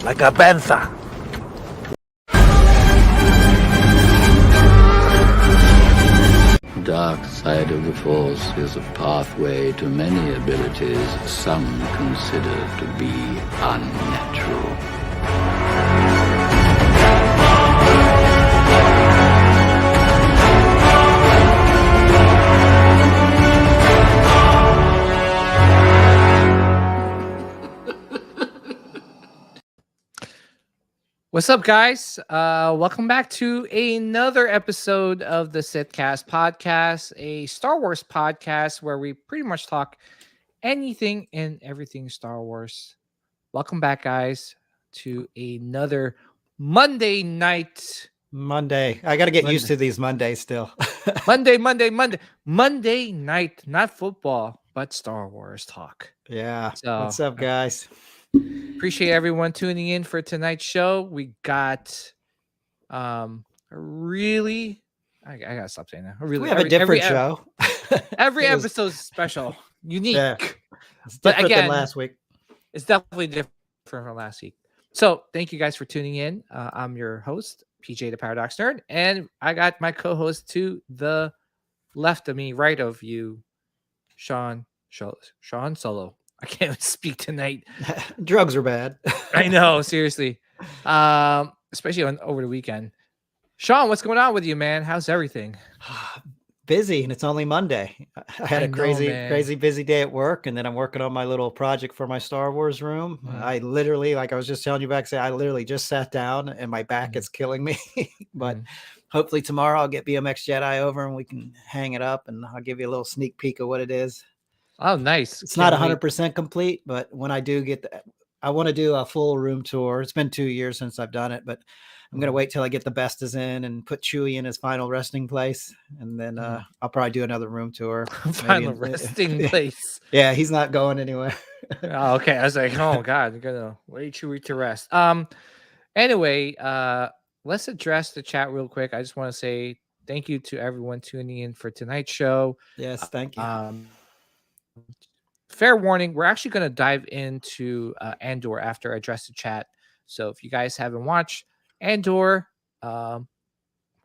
like a panther. Dark side of the Force is a pathway to many abilities some consider to be unnatural. What's up, guys? Welcome back to another episode of the Sithcast podcast, a Star Wars podcast where we pretty much talk anything and everything Star Wars. Welcome back, guys, to another Monday night. Monday. I got to get used to these Mondays still. Monday night, not football, but Star Wars talk. Yeah. So, what's up, guys? Appreciate everyone tuning in for tonight's show. We got really I gotta stop saying that. Really, we have a different show. Every episode's special, unique. Yeah. It's But different again, than last week. It's definitely different from last week. So thank you guys for tuning in. I'm your host, PJ the Paradox Nerd, and I got my co-host to the left of me, right of you, Sean Solo. I can't speak tonight. Drugs are bad. I know, seriously. Especially over the weekend. Sean, what's going on with you, man? How's everything? Busy, and it's only Monday. I had a crazy busy day at work, and then I'm working on my little project for my Star Wars room. I literally, like I was just telling you back, I literally just sat down, and my back is killing me. But hopefully tomorrow I'll get BMX Jedi over, and we can hang it up, and I'll give you a little sneak peek of what it is. Oh, nice. It's not 100% complete, but when I do get that, I want to do a full room tour. It's been 2 years since I've done it, but I'm going to wait till I get the Bestas in and put Chewie in his final resting place. And then I'll probably do another room tour. Final resting place. Yeah, he's not going anywhere. Oh, okay. I was like, oh God, you're going to lay Chewie to rest. Anyway, let's address the chat real quick. I just want to say thank you to everyone tuning in for tonight's show. Yes, thank you. Fair warning, we're actually going to dive into Andor after I address the chat. So if you guys haven't watched Andor,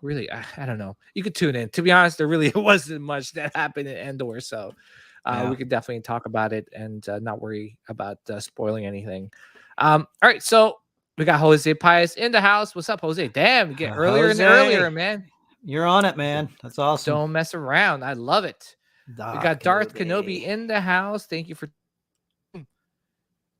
really, I don't know. You could tune in. To be honest, there really wasn't much that happened in Andor. So we could definitely talk about it and not worry about spoiling anything. All right, so we got Jose Pius in the house. What's up, Jose? Damn, we get earlier and earlier, man. You're on it, man. That's awesome. Don't mess around. I love it. We got Darth Kenobi in the house. Thank you for. Who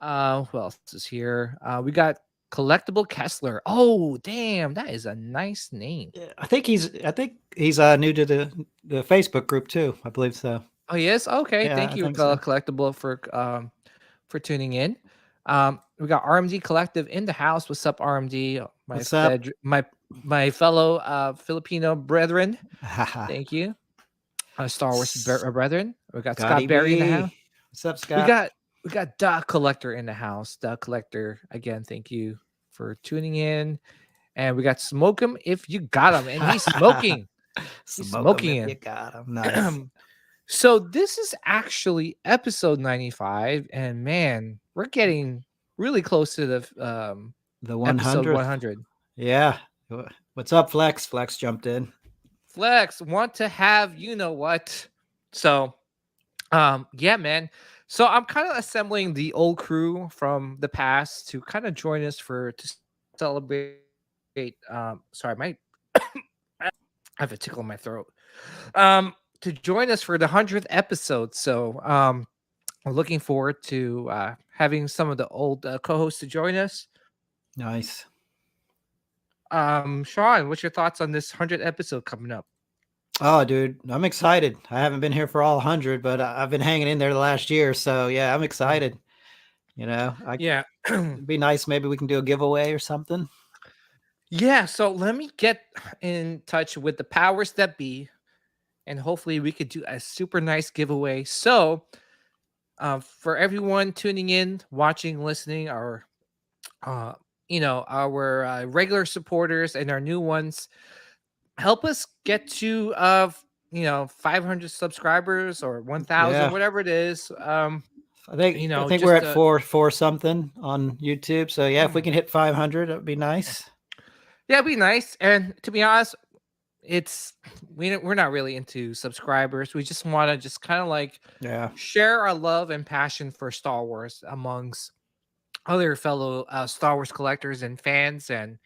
else is here? We got Collectible Kessler. Oh, damn, that is a nice name. I think he's new to the Facebook group too. I believe so. Oh, yes. Okay, Yeah, thank you, so. Collectible, for tuning in. We got RMD Collective in the house. What's up, RMD? What's up? My fellow Filipino brethren. Thank you. Star Wars brethren. We got Scott Berry in the house. What's up, Scott? We got the Collector in the house. The Collector, again, thank you for tuning in. And we got Smoke Him If You Got Him. And he's smoking. He's smoking if you got him. Nice. So this is actually episode 95. And man, we're getting really close to the 100. episode 100. Yeah. What's up, Flex? Flex jumped in. Flex, want to have you know what. So yeah, man. So I'm kind of assembling the old crew from the past to kind of join us to celebrate. Sorry, I have a tickle in my throat. To join us for the 100th episode. So I'm looking forward to having some of the old co-hosts to join us. Nice. Sean, what's your thoughts on this 100th episode coming up? Oh, dude, I'm excited. I haven't been here for all 100, but I've been hanging in there the last year. So yeah, I'm excited. You know, it'd be nice. Maybe we can do a giveaway or something. Yeah. So let me get in touch with the powers that be, and hopefully we could do a super nice giveaway. So for everyone tuning in, watching, listening, our regular supporters and our new ones, help us get to 500 subscribers or 1,000, whatever it is. I think we're at four something on YouTube. So yeah, if we can hit 500, it would be nice. Yeah, it'd be nice. And to be honest, we're not really into subscribers. We just want to just kind of like share our love and passion for Star Wars amongst other fellow Star Wars collectors and fans. And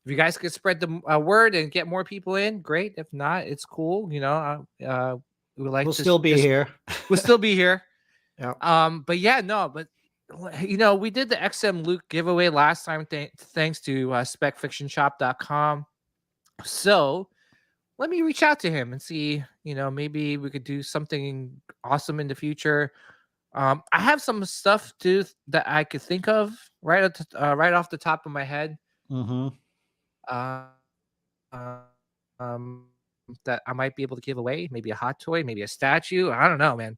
if you guys could spread the word and get more people in, great. If not, it's cool. We would like we'll still be here. We'll still be here. Yeah. But yeah, no, but we did the XM Luke giveaway last time, thanks to specfictionshop.com. So let me reach out to him and see, maybe we could do something awesome in the future. I have some stuff too that I could think of right off the top of my head. Mm-hmm. That I might be able to give away. Maybe a hot toy, maybe a statue. I don't know, man.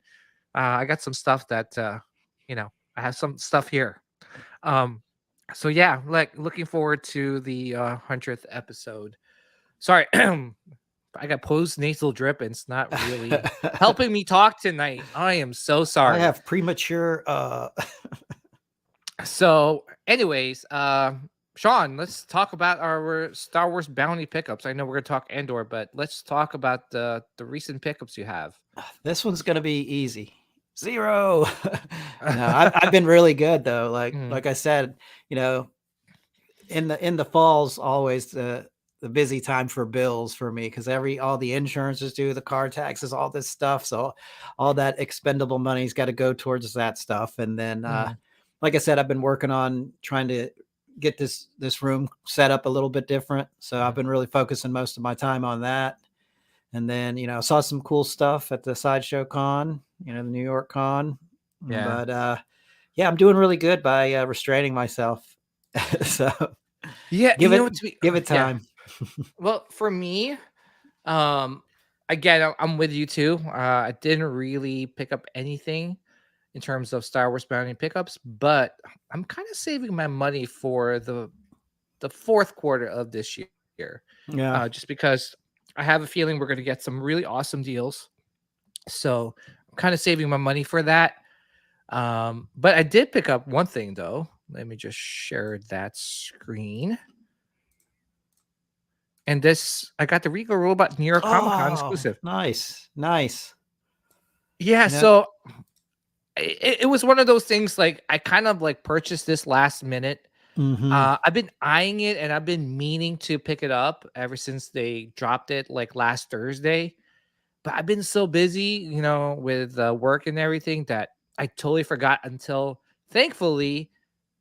I got some stuff that I have some stuff here. So yeah, like looking forward to the 100th episode. Sorry, I got post-nasal drip and it's not really helping me talk tonight. I am so sorry. I have premature. So, anyways, Sean, let's talk about our Star Wars bounty pickups. I know we're going to talk Andor, but let's talk about the recent pickups you have. This one's going to be easy. 0. No, I've been really good though. Like I said, in the fall's always the busy time for bills for me, because all the insurances due, the car taxes, all this stuff. So all that expendable money's got to go towards that stuff. And then, like I said, I've been working on trying to get this room set up a little bit different. So I've been really focusing most of my time on that. And then, saw some cool stuff at the Sideshow Con, the New York Con. Yeah. But yeah, I'm doing really good by restraining myself. So yeah, give it time. Yeah. Well, for me, again, I'm with you too. I didn't really pick up anything in terms of Star Wars bounty pickups, but I'm kind of saving my money for the fourth quarter of this year. Yeah. Just because I have a feeling we're going to get some really awesome deals. So I'm kind of saving my money for that. But I did pick up one thing though. Let me just share that screen. And I got the Regal Robot New York Comic Con exclusive. Nice. Yeah, so it was one of those things, like I kind of like purchased this last minute. Mm-hmm. I've been eyeing it and I've been meaning to pick it up ever since they dropped it like last Thursday. But I've been so busy, with work and everything, that I totally forgot until thankfully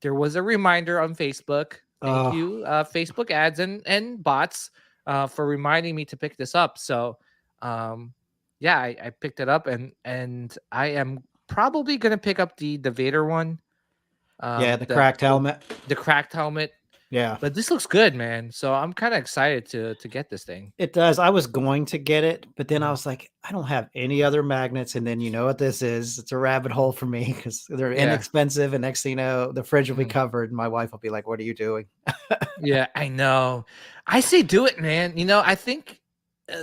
there was a reminder on Facebook. Thank you, Facebook ads and bots, for reminding me to pick this up. So, yeah, I picked it up and I am probably gonna pick up the Vader one. The cracked helmet. The cracked helmet. Yeah. But this looks good, man. So I'm kind of excited to get this thing. It does. I was going to get it, but then I was like, I don't have any other magnets. And then you know what this is? It's a rabbit hole for me because they're inexpensive. And next thing you know, the fridge will be covered. And my wife will be like, what are you doing? Yeah, I know. I say do it, man. I think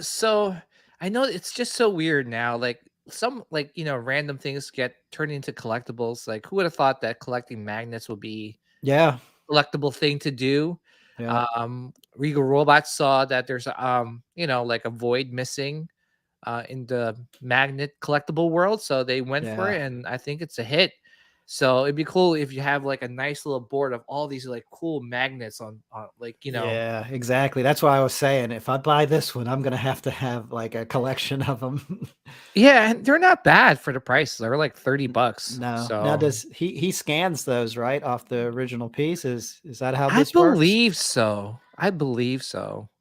so. I know it's just so weird now. Like some random things get turned into collectibles. Like who would have thought that collecting magnets would be collectible thing to do? Yeah. Regal Robots saw that there's like a void missing in the magnet collectible world, so they went for it, and I think it's a hit. So it'd be cool if you have like a nice little board of all these like cool magnets on Yeah, exactly. That's why I was saying if I buy this one, I'm gonna have to have like a collection of them. Yeah, and they're not bad for the price. They're like $30. No. So Now does he scans those right off the original piece? Is that how this I works? believe so.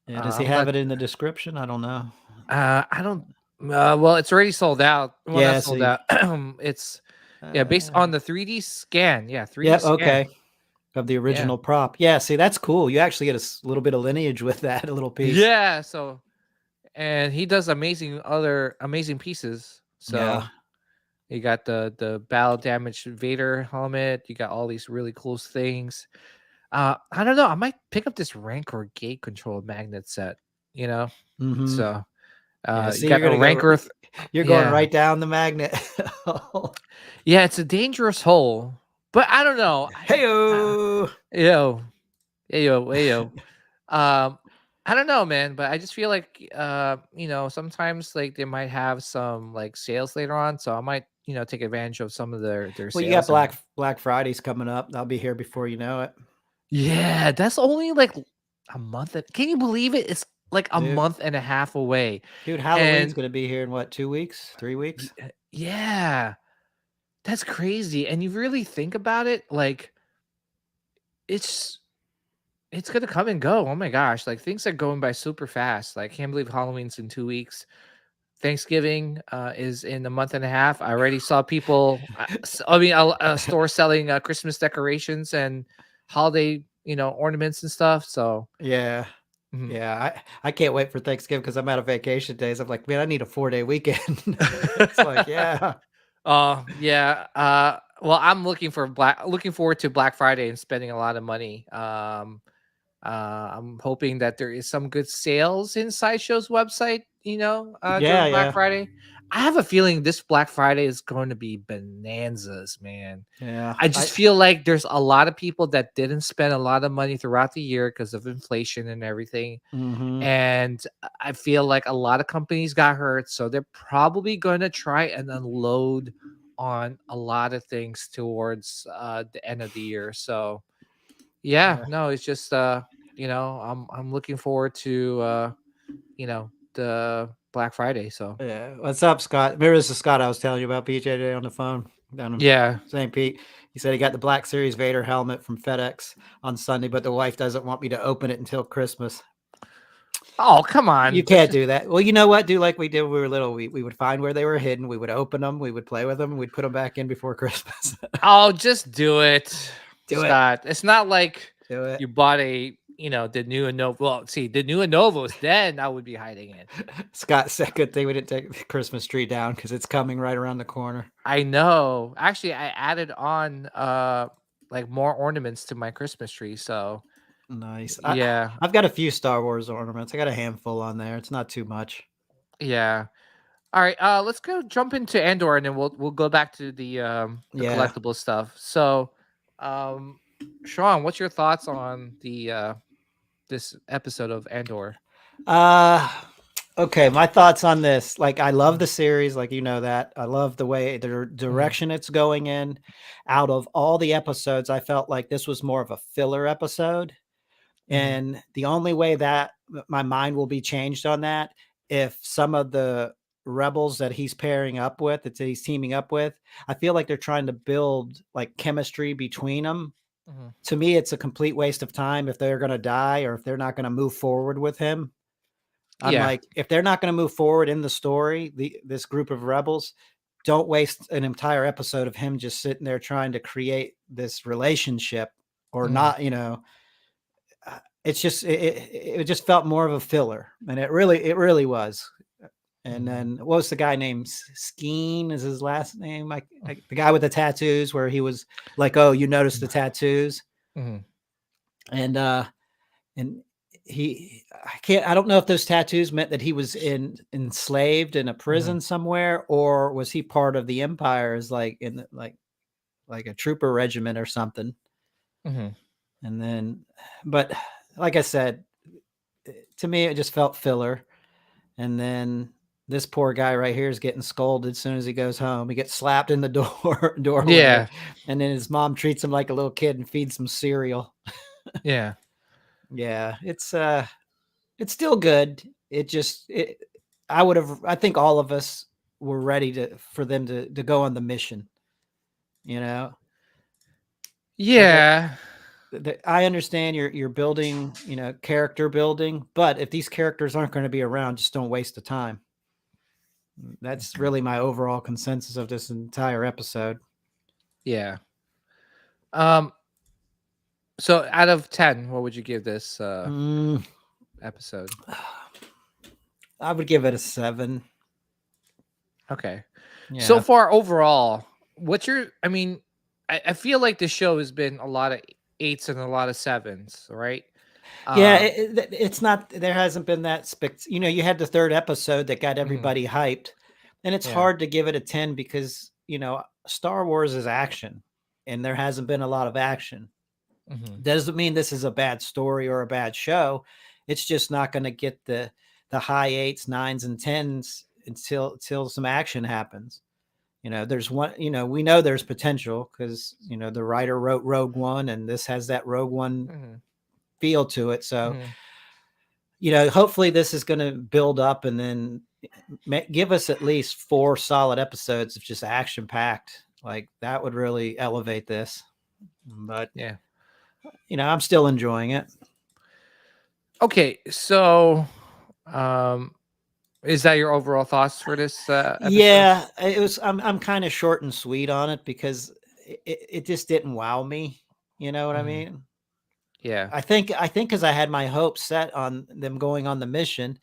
Yeah, does he have it in the description? I don't know. I don't. Well, it's already sold out. Well, Yeah, not sold out. It's based on the 3D scan. Yeah, 3D yeah, scan. okay. Of the original prop. Yeah, see, that's cool. You actually get a little bit of lineage with that, a little piece. Yeah, so and he does amazing pieces. So you got the battle damaged Vader helmet. You got all these really cool things. I don't know. I might pick up this Rancor gate control magnet set. Mm-hmm. So See, You got a Rancor. You're going right down the magnet. Yeah, it's a dangerous hole, but I don't know. Hey-o! Yo. I don't know, man, but I just feel like sometimes like they might have some like sales later on, so I might take advantage of some of their Well, sales. you got Black Fridays coming up. I'll be here before you know it. Yeah, that's only like a month. Can you believe it? It's like a month and a half away. Dude, Halloween's going to be here in what, 2 weeks, 3 weeks? Yeah, that's crazy. And you really think about it, like it's gonna come and go. Oh my gosh, like things are going by super fast. Like, can't believe Halloween's in 2 weeks. Thanksgiving is in a month and a half. I already saw people. A store selling Christmas decorations and holiday, ornaments and stuff. So yeah. Mhm. Yeah, I can't wait for Thanksgiving because I'm out of vacation days. I'm like, man, I need a 4-day weekend. It's like, yeah. Oh yeah. Well, I'm looking forward to Black Friday and spending a lot of money. I'm hoping that there is some good sales in Sideshow's website, during Black Friday. I have a feeling this Black Friday is going to be bonanzas, man. Yeah. I just feel like there's a lot of people that didn't spend a lot of money throughout the year because of inflation and everything. Mhm. And I feel like a lot of companies got hurt. So they're probably going to try and unload on a lot of things towards the end of the year. So no, it's just I'm looking forward to the Black Friday. So yeah. What's up, Scott? Remember, this is Scott I was telling you about BJ today on the phone down in St. Pete. He said he got the Black Series Vader helmet from FedEx on Sunday, but the wife doesn't want me to open it until Christmas. Oh, come on. You can't do that. Well, you know what? Do like we did when we were little. We would find where they were hidden. We would open them. We would play with them. And we'd put them back in before Christmas. Oh, just do it, Scott. It's not like do it. You bought the new Innova. Well, see, the new Innovos, then I would be hiding it. Scott said, good thing we didn't take the Christmas tree down because it's coming right around the corner. I know. Actually, I added on like more ornaments to my Christmas tree. So nice. Yeah. I've got a few Star Wars ornaments. I got a handful on there. It's not too much. Yeah. All right. Let's go jump into Andor and then we'll go back to the collectible stuff. So Sean, what's your thoughts on the this episode of Andor? Okay, my thoughts on this. Like, I love the series, like you know that. I love the way the direction it's going in. Out of all the episodes, I felt like this was more of a filler episode. And the only way that my mind will be changed on that, if some of the rebels that he's pairing up with, that he's teaming up with, I feel like they're trying to build like chemistry between them. To me, it's a complete waste of time if they're going to die or if they're not going to move forward with him. I'm like, if they're not going to move forward in the story, this group of rebels, don't waste an entire episode of him just sitting there trying to create this relationship or not, it's just, it just felt more of a filler, and it really was. And then what was the guy named Skeen is his last name? The guy with the tattoos where he was like, oh, you noticed the tattoos. And I don't know if those tattoos meant that he was enslaved in a prison somewhere, or was he part of the Empire as like in like a trooper regiment or something. And then, but like I said, to me, it just felt filler. And then this poor guy right here is getting scolded as soon as he goes home. He gets slapped in the doorway. Yeah. And then his mom treats him like a little kid and feeds him cereal. Yeah. Yeah. It's still good. I think all of us were ready for them to go on the mission, you know? Yeah. I understand you're building, character building, but if these characters aren't going to be around, just don't waste the time. That's really my overall consensus of this entire episode. Yeah. So out of 10, what would you give this episode? I would give it a 7. Okay. Yeah. So far overall, I feel like the show has been a lot of 8s and a lot of 7s, right? Yeah, Um, it's not. There hasn't been that you know, you had the third episode that got mhm, everybody hyped, and it's yeah. hard to give it a 10 because you know Star Wars is action, and there hasn't been a lot of action. Mhm, Doesn't mean this is a bad story or a bad show. It's just not going to get the high eights, nines, and tens until some action happens. You know, there's one. You know, we know there's potential because you know the writer wrote Rogue One, and this has that Rogue One mhm, feel to it. So mhm. you know, hopefully this is going to build up and then give us at least 4 solid episodes of just action packed. Like that would really elevate this. But Yeah. you know, I'm still enjoying it. Okay, so um, is that your overall thoughts for this episode? Yeah, it was. I'm kind of short and sweet on it because it just didn't wow me. You know what I Mhm. mean? Yeah. I think because I had my hopes set on them going on the mission.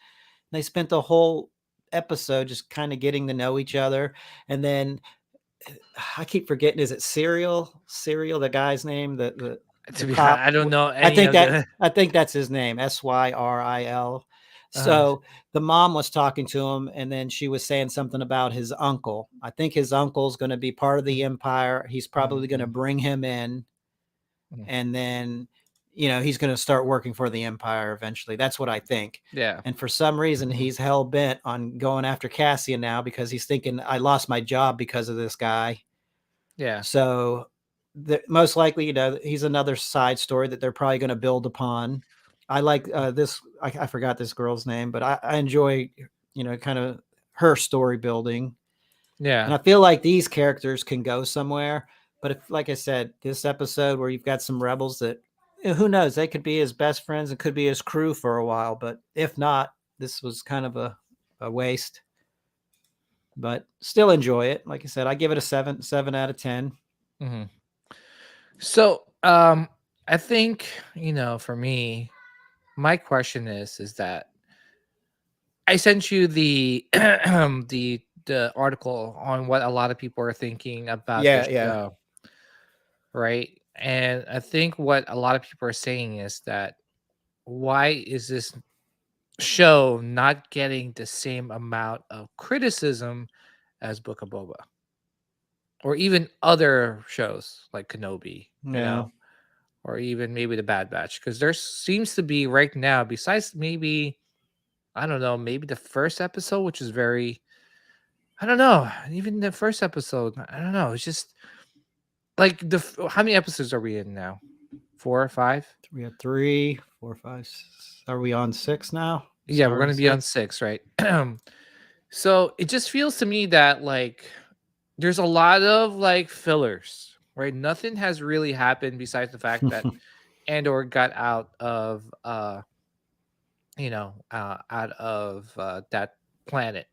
They spent the whole episode just kind of getting to know each other, and then I keep forgetting. Is it Serial? The guy's name, To the be honest, cop. I don't know any of the. I think that's his name. Syril. Uh, So the mom was talking to him, and then she was saying something about his uncle. I think his uncle's going to be part of the Empire. He's probably going to mhm, bring him in, mhm. and then you know he's going to start working for the Empire eventually. That's what I think. Yeah. And for some reason, Mhm. he's hell bent on going after Cassian now because he's thinking I lost my job because of this guy. Yeah. So most likely, you know, he's another side story that they're probably going to build upon. I like this. I forgot this girl's name, but I enjoy, you know, kind of her story building. And Yeah. I feel like these characters can go somewhere. But if, like I said, this episode where you've got some rebels that, you know, who knows, they could be his best friends and could be his crew for a while. But if not, this was kind of a waste. But still enjoy it. Like I said, I give it a 7 out of 10. Mhm. So, I think, for me, my question is that I sent you the the article on what a lot of people are thinking about this Yeah, yeah. show, right? And I think what a lot of people are saying is that why is this show not getting the same amount of criticism as Book of Boba or even other shows like Kenobi, Yeah. or even maybe the Bad Batch? Because there seems to be right now, besides maybe, I don't know, maybe the first episode, which is very, I don't know, even the first episode, I don't know. It's just like how many episodes are we in now? 4 or 5? We have 3, 4, 5. Are we on 6 now? Yeah, we're Starting gonna be on 6. 6, right? So it just feels to me that like there's a lot of like fillers, right? Nothing has really happened besides the fact that Andor got out of that planet,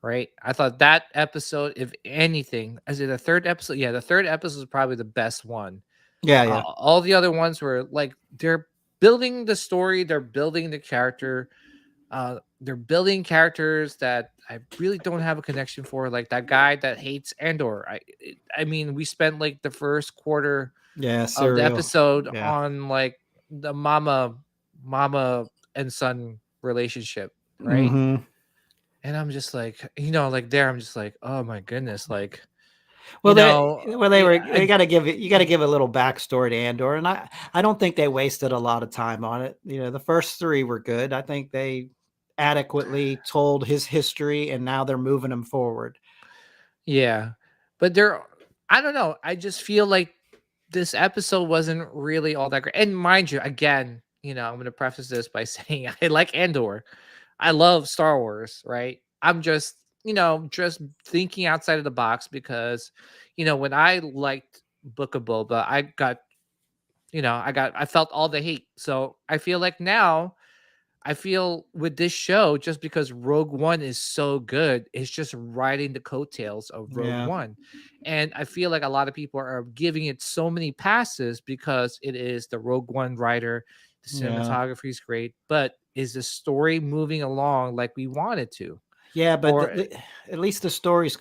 right? I thought that episode, if anything, is it the third episode? Yeah, the third episode is probably the best one. Yeah, yeah. All the other ones were like they're building the story, they're building the character, they're building characters that I really don't have a connection for, like that guy that hates Andor. I mean, we spent like the first quarter Yeah, of the Serial. episode Yeah. on like the mama and son relationship, right? Mhm. And I'm just like, like there, I'm just like, oh my goodness, like, Well, you know, they got to give it. You got to give a little backstory to Andor, and I don't think they wasted a lot of time on it. You know, the first 3 were good. I think they adequately told his history, and now they're moving him forward. yeah, but I don't know. I just feel like this episode wasn't really all that great. And mind you, again, I'm going to preface this by saying I like Andor. I love Star Wars, right? I'm just thinking outside of the box because, when I liked Book of Boba, I felt all the hate. So I feel like now I feel with this show, just because Rogue One is so good, it's just riding the coattails of Rogue Yeah. One. And I feel like a lot of people are giving it so many passes because it is the Rogue One writer. The Yeah. cinematography is great, but is the story moving along like we want it to? Yeah, but Or at least the story's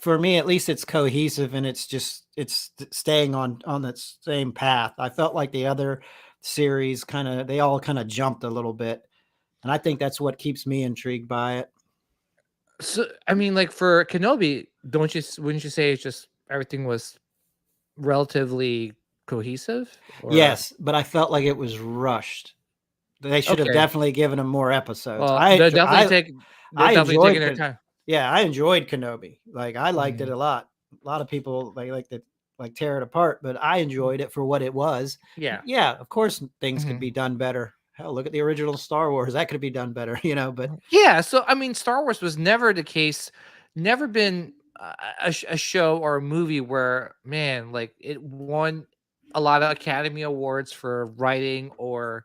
for me. At least it's cohesive and it's staying on that same path. I felt like the other series they all kind of jumped a little bit. And I think that's what keeps me intrigued by it. So I mean, like for Kenobi, wouldn't you say it's just everything was relatively cohesive? Or Yes, but I felt like it was rushed. They should have okay, definitely given him more episodes. well, they're I definitely enjoyed taking their time. yeah, I enjoyed Kenobi. Like I liked it Mhm. a lot. A lot of people like to tear it apart, but I enjoyed it for what it was. Yeah. Yeah, of course things could Mhm. be done better. Hell, look at the original Star Wars. That could be done better, but Yeah, so I mean, Star Wars was never the case, never been a show or a movie where, man, like it won a lot of Academy Awards for writing or,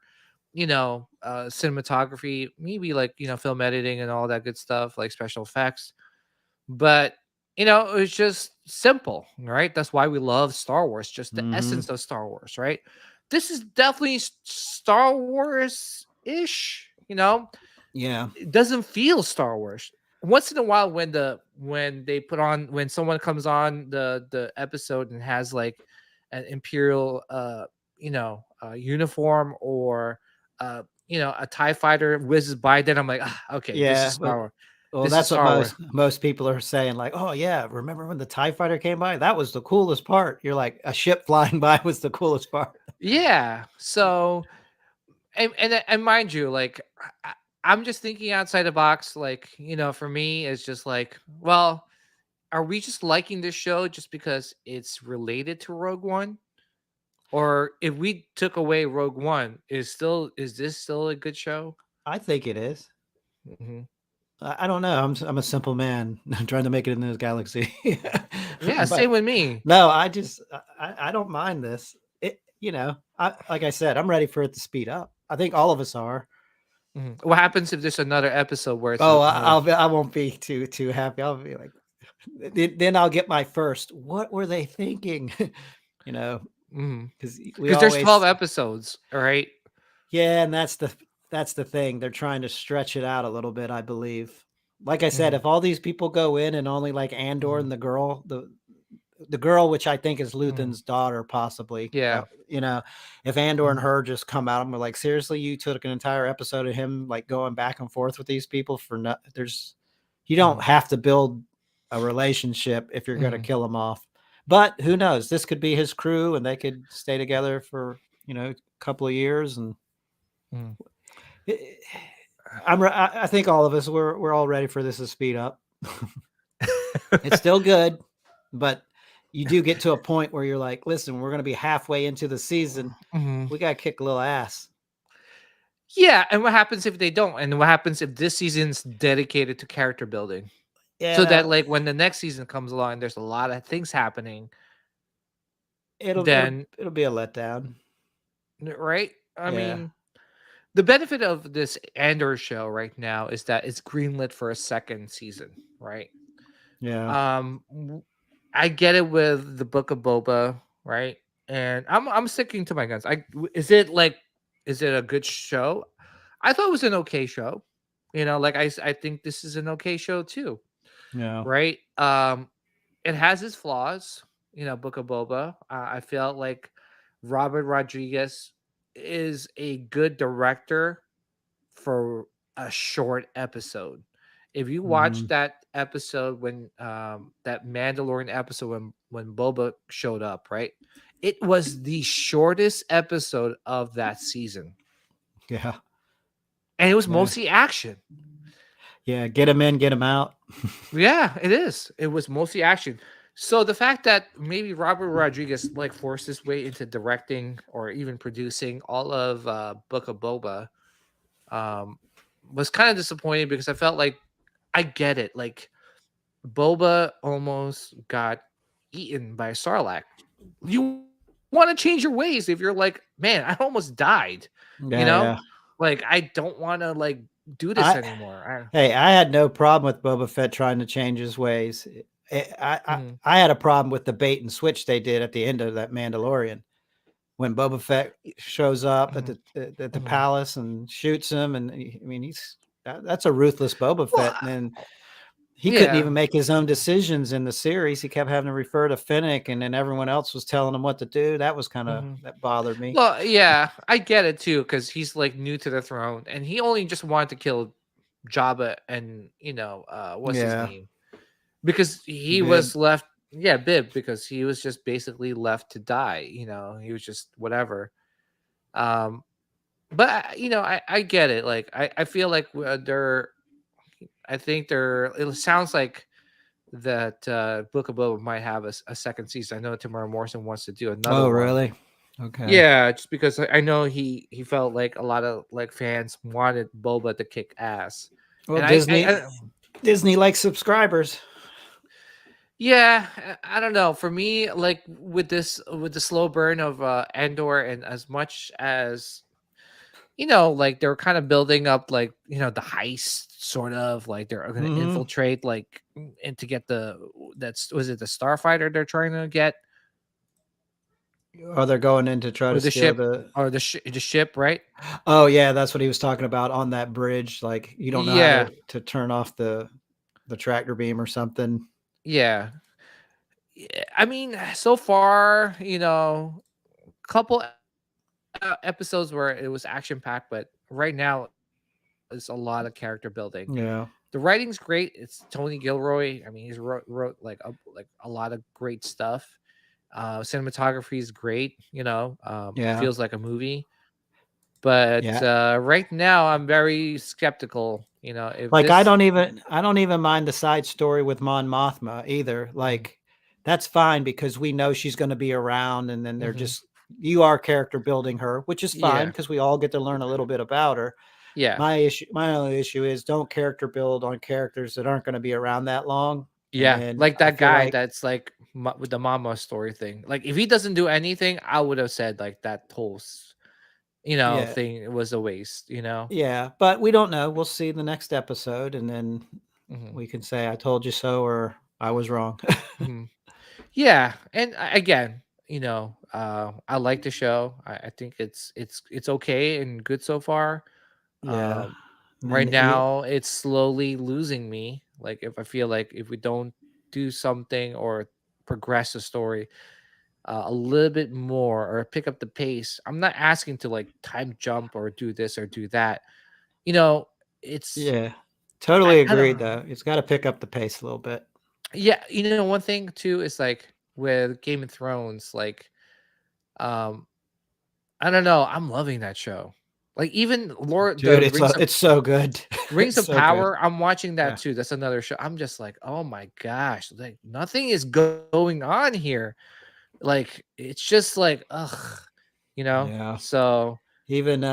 cinematography, maybe like, film editing and all that good stuff, like special effects. But, it was just simple, right? That's why we love Star Wars, just the Mhm. essence of Star Wars, right? This is definitely Star Wars ish, Yeah. it doesn't feel Star Wars. Once in a while, when someone comes on the episode and has like an Imperial uniform, or a TIE fighter whizzes by, then I'm like, okay, this is Yeah, Star Wars. well, This is that's what Star Wars. most people are saying, like, "Oh, yeah, remember when the TIE fighter came by? That was the coolest part." You're like, "A ship flying by was the coolest part." Yeah. So and mind you, like I'm just thinking outside the box. Like, for me, it's just like, well, are we just liking this show just because it's related to Rogue One? Or if we took away Rogue One, is this still a good show? I think it is. Mhm. I don't know. I'm a simple man trying to make it in this galaxy. Yeah, But same with me. no, I don't mind this. I like I said, I'm ready for it to speed up. I think all of us are. Mhm. What happens if there's another episode where it's Oh, more? I won't be too happy. I'll be like, then I'll get my first. What were they thinking? You know, because we Because there's 12 always episodes, all right? yeah, and that's the thing. They're trying to stretch it out a little bit, I believe. Like I said, Mhm, if all these people go in and only like Andor mhm, and the girl, which I think is mhm. Luthen's daughter, possibly. Yeah. If Andor and Mhm, her just come out and we're like, seriously, you took an entire episode of him like going back and forth with these people for no, you don't mhm, have to build a relationship if you're going to mhm, kill them off. But who knows? This could be his crew, and they could stay together for a couple of years. And mhm. it, I think all of us we're all ready for this to speed up. It's still good, but you do get to a point where you're like, listen, we're going to be halfway into the season. Mhm. We got to kick a little ass. Yeah, and what happens if they don't? And what happens if this season's dedicated to character building? So that, Yeah, like, when the next season comes along, there's a lot of things happening, it'll then it'll be a letdown. right? I Yeah, mean, the benefit of this Andor show right now is that it's greenlit for a second season, right? yeah. I get it with the Book of Boba, right? And I'm sticking to my guns. Is it a good show? I thought it was an okay show. Like I think this is an okay show too, Yeah. right? It has its flaws, Book of Boba. I felt like Robert Rodriguez is a good director for a short episode. If you watch Mhm. that episode when that Mandalorian episode when Boba showed up, right? It was the shortest episode of that season. Yeah. And it was Yeah. mostly action. Yeah. Get him in, get him out. Yeah, it is. It was mostly action. So the fact that maybe Robert Rodriguez like forced his way into directing or even producing all of Book of Boba um was kind of disappointing because I felt like I get it. Like Boba almost got eaten by a Sarlacc. You want to change your ways if you're like, man, I almost died. You Yeah. know, Yeah. like I don't want to like do this I anymore. Hey, I had no problem with Boba Fett trying to change his ways. Mhm, I had a problem with the bait and switch they did at the end of that Mandalorian when Boba Fett shows up at mhm, the mhm. palace and shoots him, and I mean that's a ruthless Boba Well, Fett, and then He couldn't Yeah. even make his own decisions in the series. He kept having to refer to Finnick, and then everyone else was telling him what to do. That was Mhm. that bothered me. Well, yeah, I get it too because he's like new to the throne, and he only just wanted to kill Jabba and what's his Yeah, name because he Bib. was left. Yeah, Bib because he was just basically left to die. He was just whatever. Um, but I get it. Like I feel like they're. I think they're. It sounds like that Book of Boba might have a second season. I know Tamara Morrison wants to do another Oh, one. really? Okay. Yeah, just because I know he felt like a lot of like fans wanted Boba to kick ass, Well, and Disney likes subscribers. yeah, I don't know. For me, like with the slow burn of Andor, and as much as like they're kind of building up like the heist sort of like they're going to Hmm. infiltrate like and to get was it the starfighter they're trying to get Or they're going in to try or to the steal ship the. or the ship, right? Oh, yeah, that's what he was talking about on that bridge. Like you don't know how Yeah, to turn off the tractor beam or something. yeah. Yeah, I mean, so far, couple episodes where it was action packed, but right now it's a lot of character building. Yeah, The writing's great. It's Tony Gilroy. I mean, he's wrote like a lot of great stuff. Cinematography is great. yeah, Feels like a movie. But yeah. right now, I'm very skeptical. If Like this. I don't even mind the side story with Mon Mothma either. Mhm, Like that's fine because we know she's going to be around, and then they're mhm. just you are character building her, which is fine Yeah, because we all get to learn a little bit about her. yeah, My only issue is don't character build on characters that aren't going to be around that long. And yeah. then Like I that feel guy like, that's like with the mama story thing. Like if he doesn't do anything, I would have said like that whole yeah, thing was a waste. yeah, but we don't know. We'll see the next episode, and then Mhm, we can say I told you so or I was wrong. mhm. Yeah, and again, I like the show. I think it's okay and good so far. Yeah, Um, and right then we now, it's slowly losing me. Like if I feel like if we don't do something or progress the story a little bit more or pick up the pace, I'm not asking to like time jump or do this or do that. You know, it's Yeah, I, totally I agreed, don't. though. It's gotta pick up the pace a little bit. Yeah, one thing too is like with Game of Thrones, like um I don't know. I'm loving that show. Like even Lord Dude, the Rings of it's so good. Rings It's of so good. Power. I'm watching that Yeah. too. That's another show. I'm just like, oh my gosh, like nothing is going on here. Like it's just like, ugh, Yeah. So Even,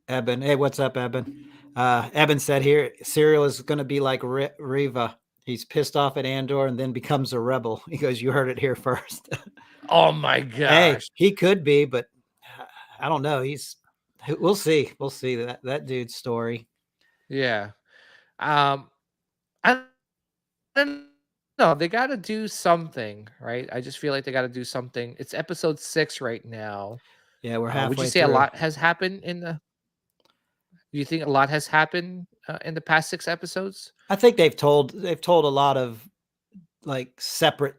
Eben hey, what's up, Eben? Eben said here, Serial is gonna be like Riva. He's pissed off at Andor and then becomes a rebel. He goes, "You heard it here first." oh my Hey, gosh, he could be, but I don't know. We'll see. We'll see that dude's story. yeah. Um, I don't know. They got to do something, right? I just feel like they got to do something. It's episode 6 right now. Yeah, we're Would you halfway say a through. lot has happened Do you think a lot has happened in the past 6 episodes? I think they've told a lot of like separate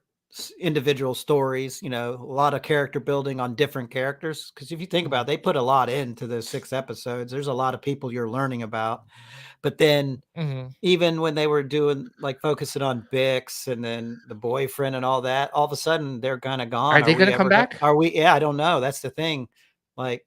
individual stories, a lot of character building on different characters. Because if you think about Mhm, it, they put a lot into those 6 episodes. There's a lot of people you're learning about. But then mhm. even when they were doing like focusing on Bix and then the boyfriend and all that, all of a sudden they're kind of gone. Are they gonna come back? Are we? Yeah, I don't know. That's the thing. Like,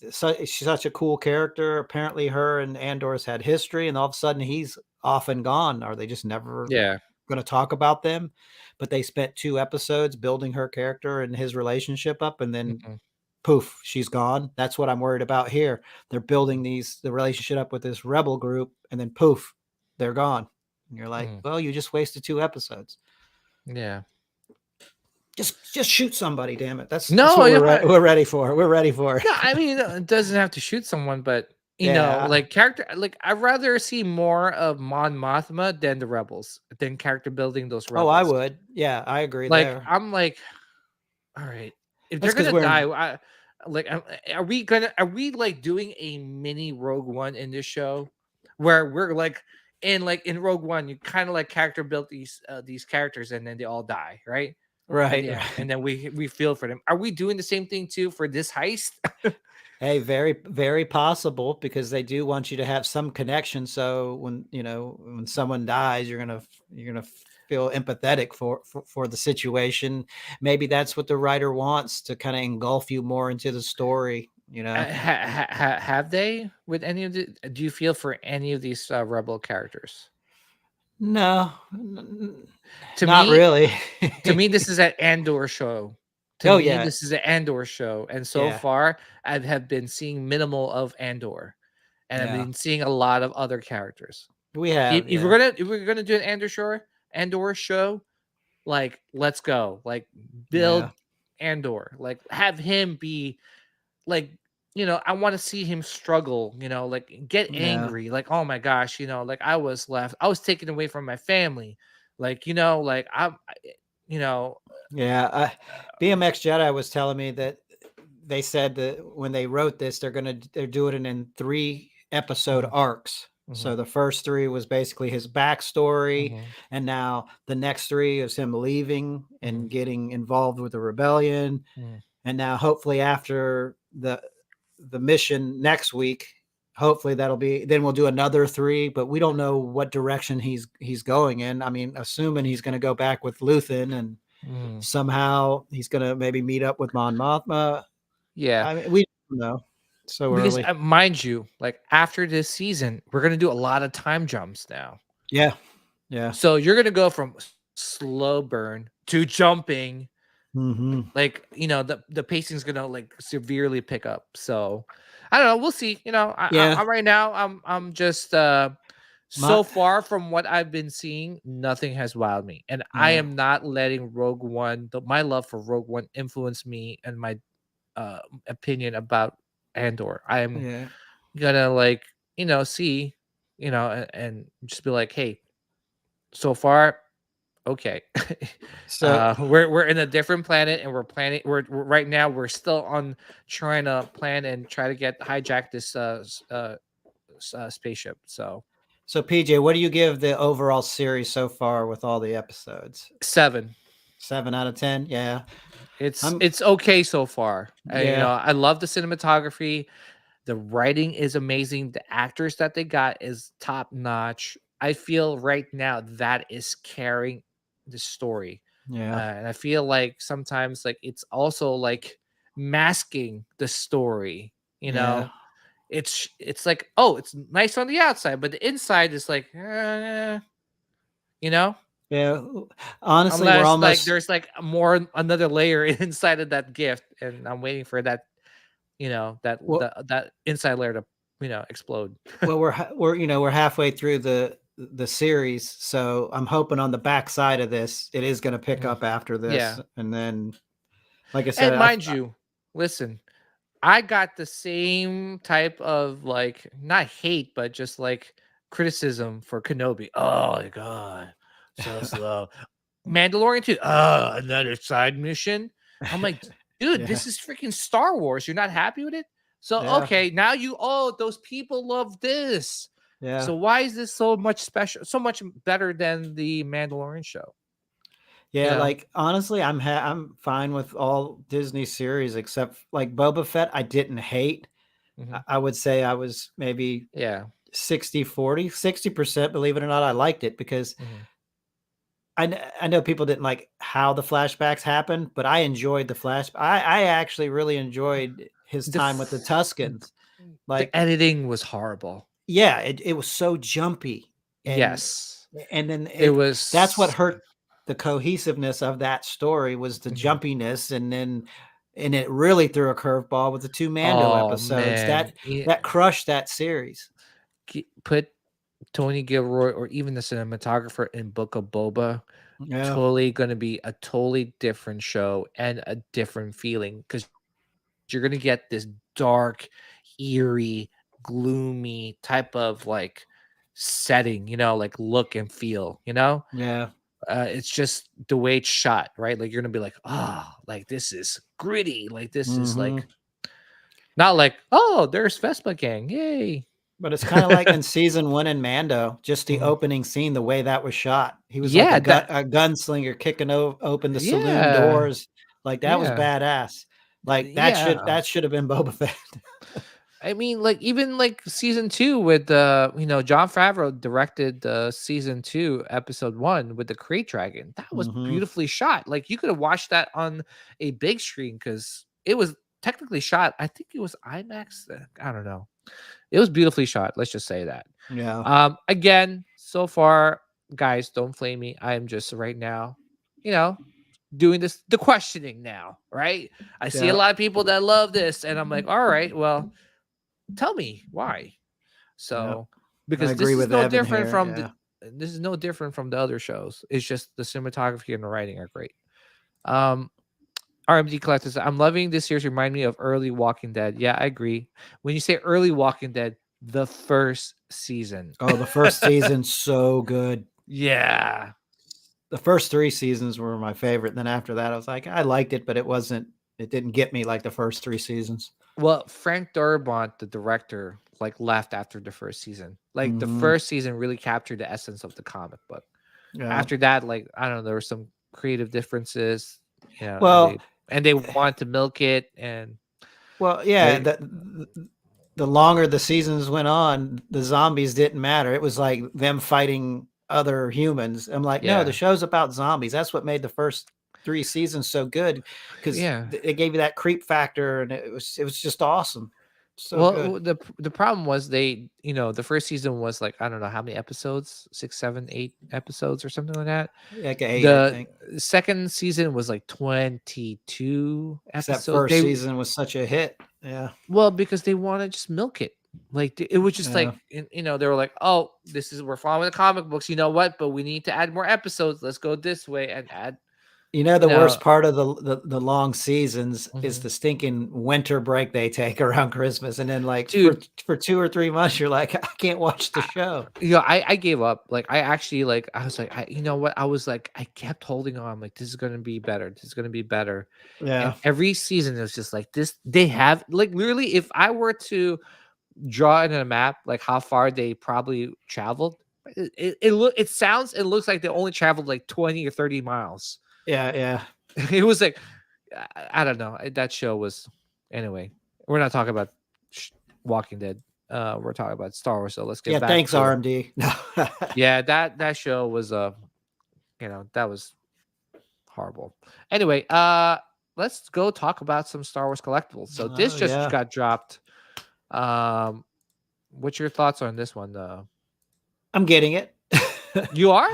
she's such a cool character. Apparently, her and Andor's had history, and all of a sudden he's off and gone. Are they just never Yeah. going to talk about them? But they spent 2 episodes building her character and his relationship up, and then Mhm, poof, she's gone. That's what I'm worried about here. They're building mhm, the relationship up with this rebel group, and then poof, they're gone. And you're like, mhm. well, you just wasted 2 episodes. Yeah. Just shoot somebody, damn it. That's No, what yeah, we're ready for. We're ready for no, it. I mean, it doesn't have to shoot someone, but Yeah. like character, like I'd rather see more of Mon Mothma than the rebels, than character building those Oh, I rebels. would. Yeah, I agree Like there. I'm like, all right, if That's they're because gonna we're die, in. are we like doing a mini Rogue One in this show, where we're like in like in Rogue One, you kind of like character built these characters, and then they all die, right? At the Right. end, and then we feel for them. Are we doing the same thing too for this heist? Hey, very, very possible, because they do want you to have some connection. So when, when someone dies, you're gonna feel empathetic for the situation. Maybe that's what the writer wants, to kind of engulf you more into the story. Have they with any of the? Do you feel for any of these rebel characters? No, To not me, really. this is an Andor show. To Oh me, yeah, this is an Andor show, and so yeah, far, I have been seeing minimal of Andor, and I've yeah. been seeing a lot of other characters. We have, If yeah, we're gonna do an Andor show, like let's go, like yeah, build Andor, like have him be like, I want to see him struggle, like get yeah. angry, like oh my gosh, like I was left, I was taken away from my family, like like you know, Yeah, BMX Jedi was telling me that they said that when they wrote this, they're doing it in 3 episode mhm, arcs. mhm, So the first 3 was basically his backstory, mhm, and now the next 3 is him leaving mhm, and getting involved with the rebellion. mhm. And now, hopefully, after the mission next week, hopefully then we'll do another 3. But we don't know what direction he's going in. I mean, assuming he's going to go back with Luthen, and Mhm. somehow he's gonna maybe meet up with Mon Mothma. Yeah, I mean, we don't know. So because early. mind you, like after this season, we're gonna do a lot of time jumps now. Yeah. Yeah. So you're gonna go from slow burn to jumping, Mhm. like the pacing's gonna like severely pick up. So I don't know, we'll see. Yeah. I right now I'm just My so far from what I've been seeing, nothing has wowed me, and I yeah. am not letting Rogue One, my love for Rogue One, influence me and my opinion about Andor. I am Yeah. gonna like see, and just be like, hey, so far okay. So We're in a different planet, and we're planning. We're right now. We're still on trying to plan and try to get hijack this spaceship. So so PJ, what do you give the overall series so far with all the episodes? 7. 7 out of 10? Yeah. I'm It's okay so far. yeah. I love the cinematography. The writing is amazing. The actors that they got is top notch. I feel right now that is carrying the story. Yeah. And I feel like sometimes like it's also like masking the story, you Yeah. know. It's like, oh, it's nice on the outside, but the inside is like you know, Yeah. Honestly, we're unless like almost there's like more another layer inside of that gift, and I'm waiting for that, well, that inside layer to explode. well, we're halfway through the series, so I'm hoping on the backside of this it is going to pick Mhm. up after this, Yeah. and then, like I said, And mind you, listen, I got the same type of like not hate, but just like criticism for Kenobi. Oh my god, so slow. Mandalorian too. Another side mission. I'm like, dude, yeah, this is freaking Star Wars. You're not happy with it? So yeah, okay, now those people love this. yeah, So why is this so much special, so much better than the Mandalorian show? You yeah. know? Like, honestly, I'm fine with all Disney series except like Boba Fett. I didn't hate. Mhm. I would say I was maybe Yeah. 60% believe it or not. I liked it because Mhm. I know people didn't like how the flashbacks happened, but I enjoyed the flash. I actually really enjoyed his The time with the f- Tuscans. the Like, editing was horrible. yeah, it was so jumpy, and Yes. then It that's what was hurt the cohesiveness of that story, was the Mhm. jumpiness, and it really threw a curveball with the 2 Mando Oh episodes man. that crushed that series. Put Tony Gilroy or even the cinematographer in Book of Boba, Yeah, totally gonna be a totally different show and a different feeling, because you're gonna get this dark, eerie, gloomy type of like setting, like look and feel, yeah, it's just the way it's shot, right? Like you're gonna be like, oh, like this is gritty, like this is like mhm. not like, oh, there's Vespa Gang, yay. But it's kind of like in season 1 in Mando, just the Mhm. opening scene, the way that was shot. He was like Yeah, a gunslinger kicking open the saloon yeah, doors. Like that was yeah, badass. Like yeah. that should have been Boba Fett. I mean, like even like season two with John Favreau directed season two, episode one with the Krayt Dragon. That was Hmm. beautifully shot. Like you could have watched that on a big screen because it was technically shot. I think it was IMAX. I don't know. It was beautifully shot. Let's just say that. Yeah. Again, so far, guys, don't flame me. I am just right now, you know, doing the questioning now, right? I see a Yeah. lot of people that love this, and I'm like, all right, well, tell me why. Yeah. So I because agree with Evan here. Yeah. this is no different from the other shows. It's just the cinematography and the writing are great. Um RMD Collectors, I'm loving this series. Remind me of early Walking Dead. Yeah, I agree. When you say early Walking Dead, the first season. Oh, the first season's so good. Yeah. The first 3 seasons were my favorite. Then after that, I was like, I liked it, but it didn't get me like the first 3 seasons. Well, Frank Darabont, the director, like left after the first season. Like the Hmm. first season really captured the essence of the comic book. Yeah. After that, like I don't know, there were some creative differences, Well, and they wanted to milk it, and yeah, they the longer the seasons went on, the zombies didn't matter. It was like them fighting other humans. I'm like, no, the yeah, show's about zombies. That's what made the first 3 seasons so good because yeah. it gave you that creep factor, and it was just awesome, so Well, good. the problem was the first season was like I don't know how many episodes, 6, 7, 8 episodes or something like that. Like 8, I The think. second season was like 22 Except episodes. first season was such a hit. Yeah, Well, because they want to just milk it. Like it was just yeah. like they were like, "Oh, we're following the comic books. You know what? But we need to add more episodes. Let's go this way and add." You know, You the worst know, part of the long seasons is mhm. the stinking winter break they take around Christmas, and then, like, Dude, for 2 or 3 months, you're like, "I can't watch the I, show." I gave up. Like I actually like I was like you know what? I was like I kept holding on. Like this is gonna be better. This is gonna be better. And Yeah. every season it was just like this. They have like literally, if I were to draw it in a map, like how far they probably traveled. It looks like they only traveled like 20 or 30 miles. Yeah, yeah. It was like I don't know. That show was anyway. We're not talking about Walking Dead. We're talking about Star Wars. So let's get Yeah, back thanks, to RMD. No. yeah. That show was that was horrible. Anyway, let's go talk about some Star Wars collectibles. So this Oh, just yeah. got dropped. What's your thoughts on this one? I'm getting it. You are?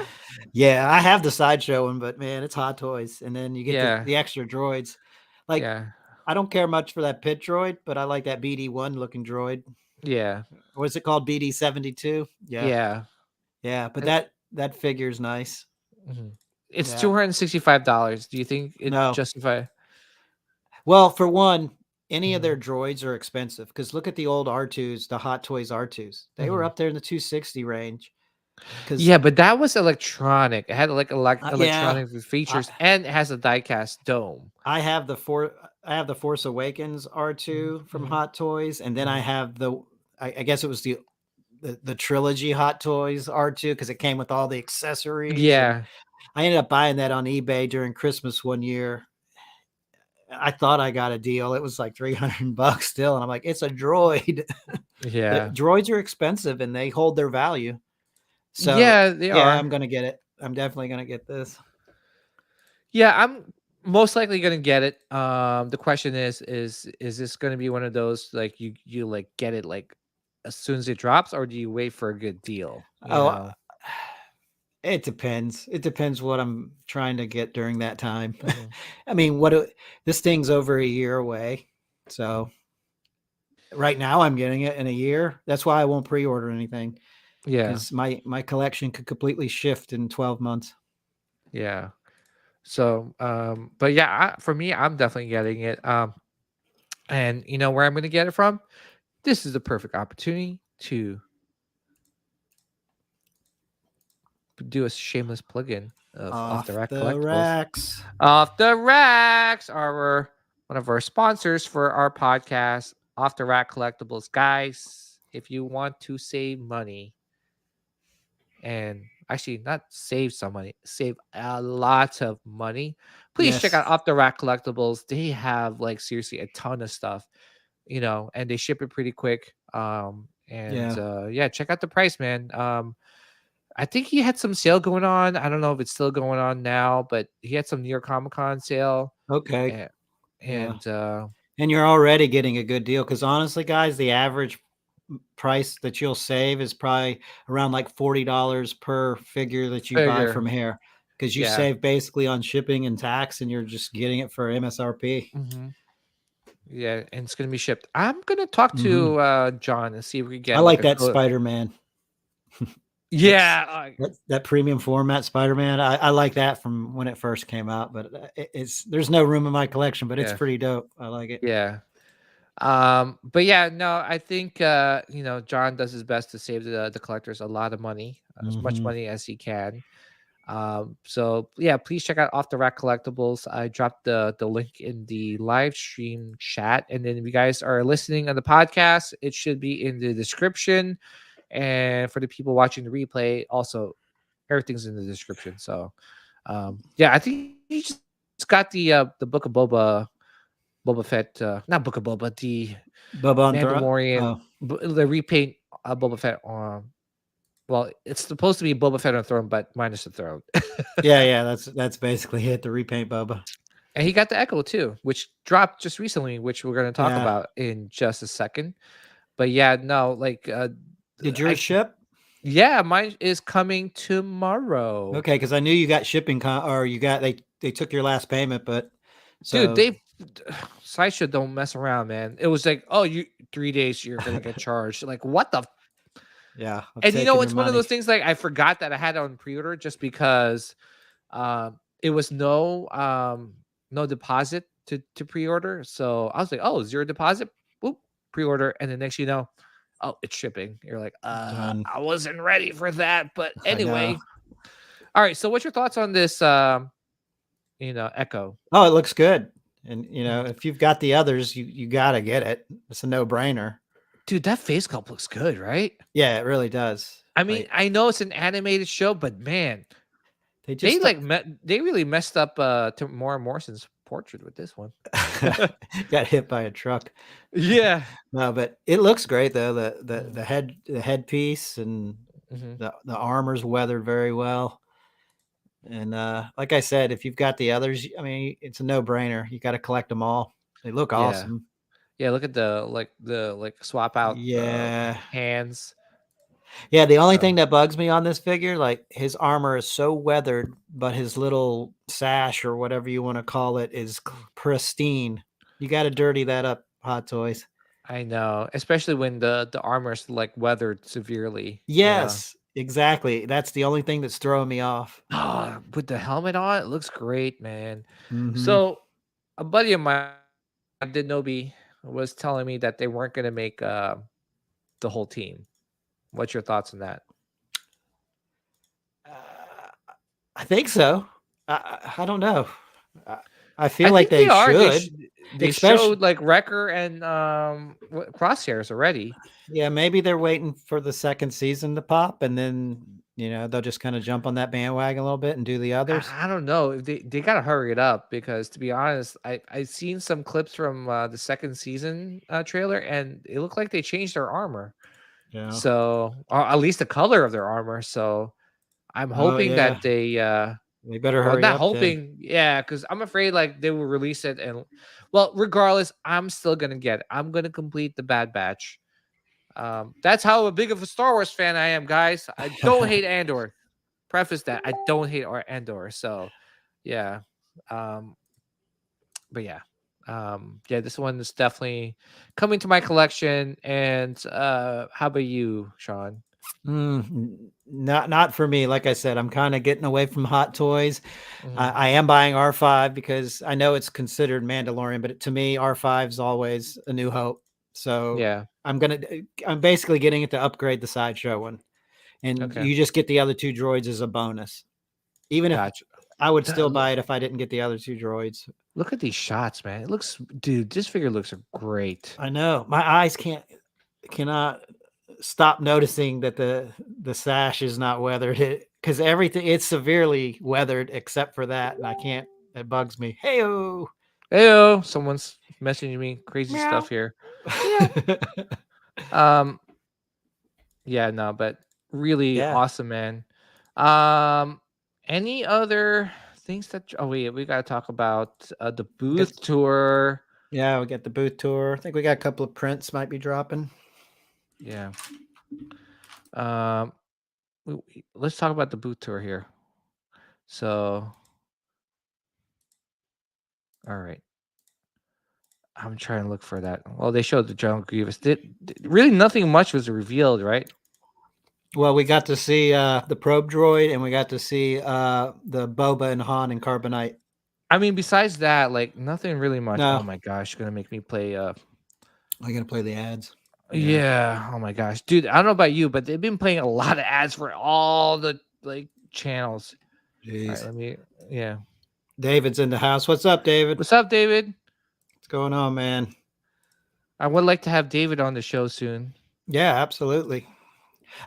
Yeah, I have the Sideshow one, but, man, it's Hot Toys, and then you get Yeah, the extra droids. Like, yeah, I don't care much for that pit droid, but I like that BD-1 looking droid. yeah, What's it called? BD-72? Yeah. yeah. Yeah, but Uh, that figure's nice. mhm. It's Yeah. $265. Do you think it No. justify? Well, for one, any of Mhm, their droids are expensive because look at the old R2s, the Hot Toys R2s. They were mhm. up there in the 260 range. Because Yeah, but that was electronic. It had like yeah, electronic I features, and it has a diecast dome. I have I have the Force Awakens Mhm, R2 from mhm, Hot Toys, and then I mhm. have I guess it was the trilogy Hot Toys R2 because it came with all the accessories, and Yeah, I ended up buying that on eBay during Christmas one year. I thought I got a deal. It was like $300 still, and I'm like, it's a droid. The yeah, droids are expensive and they hold their value. So yeah. They yeah, are. I'm gonna get it. I'm definitely gonna get this. Yeah, I'm most likely gonna get it. The question is this gonna be one of those like you like get it like as soon as it drops, or do you wait for a good deal? Oh, it depends. It depends what I'm trying to get during that time. Mhm. I mean, this thing's over a year away. So right now I'm getting it in a year. That's why I won't pre-order anything Yeah, because my collection could completely shift in 12 months. yeah. So, but yeah, for me, I'm definitely getting it. And you know where I'm gonna get it from? This is the perfect opportunity to do a shameless plug-in of Off the Off Rack the Collectibles. racks. Off the Racks are one of our sponsors for our podcast, Off the Rack Collectibles, guys. if you want to save money, and actually not save some money, save a lot of money, please check Yes. out Off the Rack Collectibles. They have like seriously a ton of stuff, and they ship it pretty quick. Yeah. Yeah, check out the price, man. I think he had some sale going on. I don't know if it's still going on now, but he had some New York Comic Con sale. Okay. And, Yeah. and And you're already getting a good deal because honestly, guys, the average price that you'll save is probably around like $40 per figure that you buy figure, from here because you yeah. save basically on shipping and tax, and you're just getting it for MSRP. hmm Yeah, and it's gonna be shipped. I'm gonna talk Mhm. to John and see if we can I get like like a that code. Spider-Man. That's Yeah, that premium format Spider-Man. I like that from when it first came out, but it's there's no room in my collection, but it's yeah, pretty dope. I like it. yeah. But yeah, no, I think John does his best to save the collectors a lot of money, as much Mhm. money as he can. So yeah, please check out Off the Rack Collectibles. I dropped the link in the live stream chat, and then if you guys are listening on the podcast, it should be in the description. And for the people watching the replay, also everything's in the description. So yeah, I think he just got the book of Boba Fett, not Book of Boba, the Bubba on Throne. Mandalorian, Oh, the repaint Boba Fett on. Well, it's supposed to be Boba Fett on throne, but minus the throne. yeah. That's basically it. The repaint Bubba. And he got the Echo too, which dropped just recently, which we're going to talk Yeah. about in just a second. But yeah, no, like Did yours I ship? yeah, mine is coming tomorrow. Okay, because I knew you got shipping or you got they took your last payment, but Dude, so they Sideshow don't mess around, man. It was like, oh, you 3 days you're gonna get charged. Like, what the yeah, I'm and taking your it's one of money. those things like I forgot that I had it on pre-order just because it was no deposit to pre-order. So I was like, oh, 0 deposit, boop, pre-order, and the next oh, it's shipping. You're like, Done. I wasn't ready for that. But I know. anyway. All right. So what's your thoughts on this Echo? Oh, it looks good. And if you've got the others, you gotta get it. It's a no-brainer. Dude, that face sculpt looks good, right? Yeah, it really does. I mean, Like I know it's an animated show, but man, they they just they really messed up to Morrison's portrait with this one. got hit by a truck. Yeah. No, but it looks great though. Mhm. The headpiece and Mhm. the armor's weathered very well. And like I said, if you've got the others, I mean, it's a no-brainer. You got to collect them all. They look Yeah. awesome. Yeah, look at the swap out Yeah. hands. Yeah, the only So thing that bugs me on this figure, like his armor is so weathered, but his little sash or whatever you want to call it is pristine. You got to dirty that up, Hot Toys. I know, especially when the armor's like weathered severely. Yeah. Yes, exactly. That's the only thing that's throwing me off. Oh, with the helmet on, it looks great, man. Hmm. So a buddy of mine, Denobi, was telling me that they weren't gonna make the whole team. What's your thoughts on that? I think so. I don't know. I, I I feel like think they they are. should, They especially. showed like Wrecker and Crosshairs already. Yeah, maybe they're waiting for the second season to pop, and then they'll just kind of jump on that bandwagon a little bit and do the others. I don't know. They gotta hurry it up because to be honest, I seen some clips from the second season trailer and it looked like they changed their armor. Yeah. So or at least the color of their armor. So I'm Oh hoping yeah. that they They better well hurry not up then. hoping, yeah, because I'm afraid like they will release it and well, regardless, I'm still gonna get it. I'm gonna complete the Bad Batch. That's how big of a Star Wars fan I am, guys. I don't hate Andor. Preface that I don't hate Andor. So, yeah. Um, but yeah, yeah, this one is definitely coming to my collection. And how about you, Sean? Not for me. Like I said, I'm kind of getting away from Hot Toys. Mhm. I am buying R5 because I know it's considered Mandalorian, but to me, R5 is always a New Hope. So Yeah. I'm basically getting it to upgrade the Sideshow one, and Okay. you just get the other two droids as a bonus. Even if Gotcha. I would still Look, buy it if I didn't get the other two droids. look at these shots, man. It looks, dude, this figure looks great. I know my eyes cannot stop noticing that the sash is not weathered, because everything, it's severely weathered except for that, and I can't. It bugs me. Heyo. Heyo, someone's messaging me crazy Meow. stuff here. Yeah. Yeah, no, but really Yeah. awesome, man. Any other things that? Oh wait, we gotta talk about the booth tour. Yeah, we got the booth tour. I think we got a couple of prints might be dropping. Yeah. Let's talk about the booth tour here. So, all right. I'm trying to look for that. Well, they showed the General Grievous. Really nothing much was revealed, right? Well, we got to see the probe droid, and we got to see the Boba and Han and Carbonite. I mean, besides that, like nothing really much. No. Oh my gosh, gonna make me play. I'm gonna play the ads. Yeah. Oh my gosh, dude. I don't know about you, but they've been playing a lot of ads for all the like channels. Jeez. All right, let me. Yeah. David's in the house. What's up, David? What's up, David? What's going on, man? I would like to have David on the show soon. Yeah, absolutely.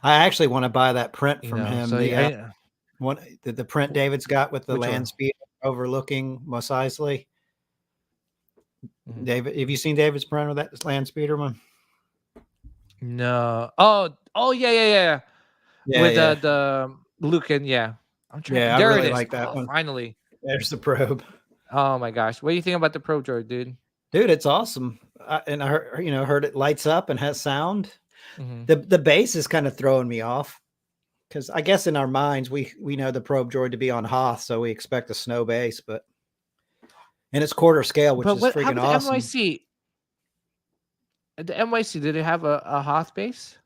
I actually want to buy that print from him. So the print David's got with the land speeder overlooking Mos Eisley. Mm-hmm. David, have you seen David's print with that land speeder one? No. Oh yeah. With the Luke and I'm trying. Yeah, there I really it is. like that one. Finally, there's the probe. Oh my gosh, what do you think about the probe droid, dude? Dude, it's awesome. And I heard it lights up and has sound. Mm-hmm. The base is kind of throwing me off, because I guess in our minds we know the probe droid to be on Hoth, so we expect a snow base, and it's quarter scale, which is freaking awesome. The NYC, did it have a Hoth base?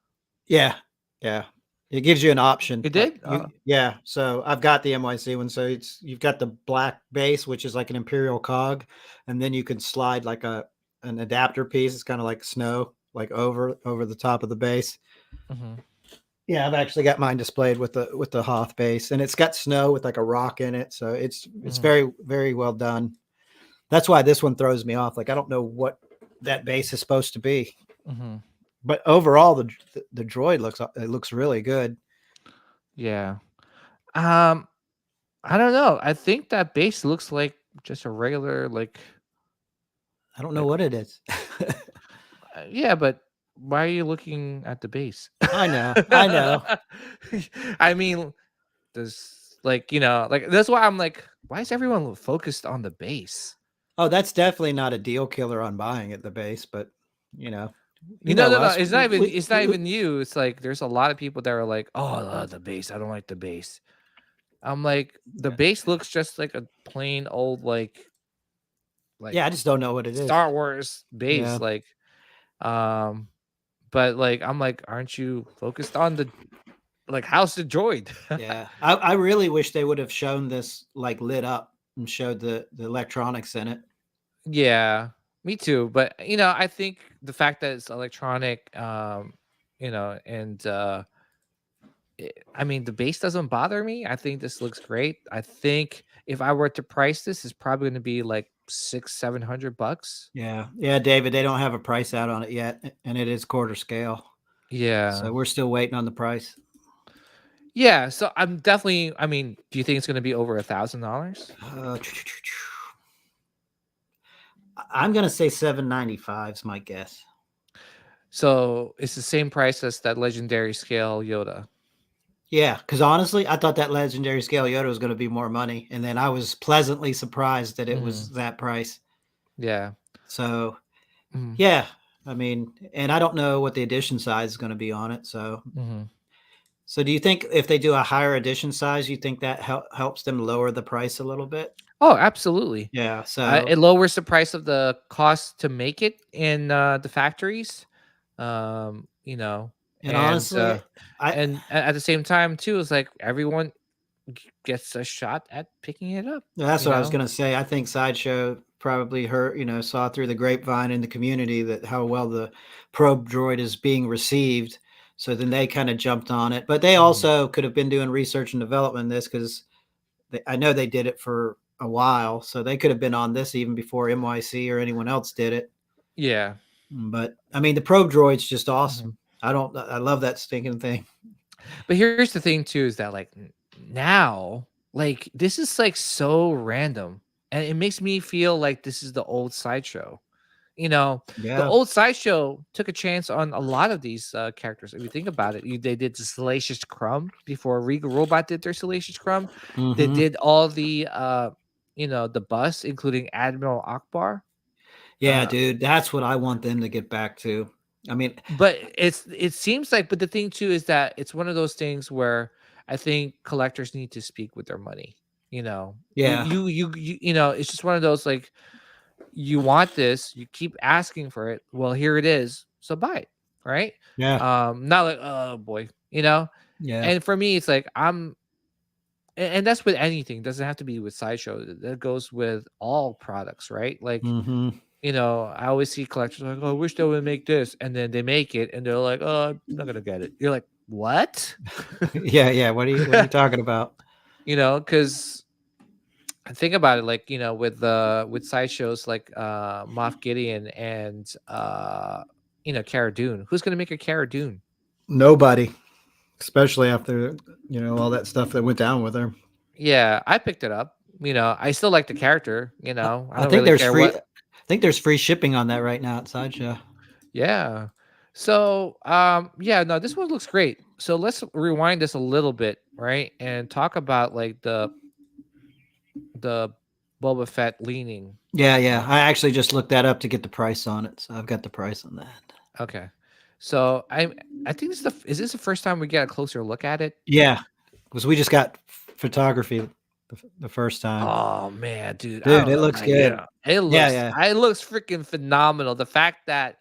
Yeah. It gives you an option. It did? Yeah. So I've got the NYC one. So you've got the black base, which is like an Imperial cog, and then you can slide like an adapter piece. It's kind of like snow, like over the top of the base. Mm-hmm. Yeah, I've actually got mine displayed with the Hoth base, and it's got snow with like a rock in it. So it's very, very well done. That's why this one throws me off. Like, I don't know what that base is supposed to be. Mm-hmm. But overall, the droid looks really good. Yeah. I don't know. I think that base looks like just a regular, like. I don't know what it is. Yeah, but why are you looking at the base? I know. I mean, there's that's why I'm like, why is everyone focused on the base? Oh, that's definitely not a deal killer on buying at the base, but no. It's not even you. It's like there's a lot of people that are like, oh, the base. I don't like the base. I'm like, the base looks just like a plain old like yeah, I just don't know what it is. Star Wars base, yeah. But like I'm like, aren't you focused on the how's the droid? Yeah, I really wish they would have shown this like lit up and showed the electronics in it. Yeah, me too. But I think the fact that it's electronic, and I mean, the base doesn't bother me. I think this looks great. I think if I were to price this, it's probably going to be like $600-700. Yeah, David, they don't have a price out on it yet, and it is quarter scale. Yeah, so we're still waiting on the price. Yeah, so I'm definitely. I mean, do you think it's going to be over $1,000? I'm going to say $795 is my guess. So it's the same price as that legendary scale Yoda. Yeah, because honestly, I thought that legendary scale Yoda was going to be more money, and then I was pleasantly surprised that it was that price. Yeah. So, yeah, I mean, and I don't know what the edition size is going to be on it. So, so do you think if they do a higher edition size, you think that helps them lower the price a little bit? Oh, absolutely. Yeah. So it lowers the price of the cost to make it in the factories. And honestly, and at the same time too, it's like everyone gets a shot at picking it up. That's what I was going to say. I think Sideshow probably saw through the grapevine in the community that how well the probe droid is being received. So then they kind of jumped on it, but they also could have been doing research and development in this, because I know they did it for a while. So they could have been on this even before NYC or anyone else did it. Yeah. But I mean, the probe droid's just awesome. I love that stinking thing. But here's the thing too, is that like now, like this is like so random, and it makes me feel like this is the old Sideshow. The Yeah. old Sideshow took a chance on a lot of these characters. If you think about it, they did the Salacious Crumb before Regal Robot did their Salacious Crumb. They Mm-hmm. did all the bus, including Admiral Akbar. Yeah, Uh, dude, that's what I want them to get back to. I mean, but it seems like, but the thing too is that it's one of those things where I think collectors need to speak with their money. yeah, It's just one of those, like, you want this, you keep asking for it, well, here it is, so buy it, right? yeah, Not like, oh boy, yeah. and for me it's like and that's with anything. It doesn't have to be with Sideshow. That goes with all products, right? Like, Mm-hmm. I always see collectors like, oh, I wish they would make this, and then they make it and they're like, oh, I'm not gonna get it. You're like, what? Yeah, yeah. What are you talking about? Because think about it, like, with Sideshows like Moff Gideon and Cara Dune. Who's gonna make a Cara Dune? Nobody, especially after all that stuff that went down with her. Yeah, I picked it up. I still like the character. I I don't think really there's care free. what. I think there's free shipping on that right now at Sideshow. Yeah. So, yeah, no, this one looks great. So let's rewind this a little bit, right, and talk about like the Boba Fett leaning. Yeah, yeah. I actually just looked that up to get the price on it, so I've got the price on that. Okay. So I think is this the first time we get a closer look at it? Yeah, because we just got photography the first time. Oh man, dude, I Dude, don't it know. looks good. Yeah, yeah, It looks freaking phenomenal. The fact that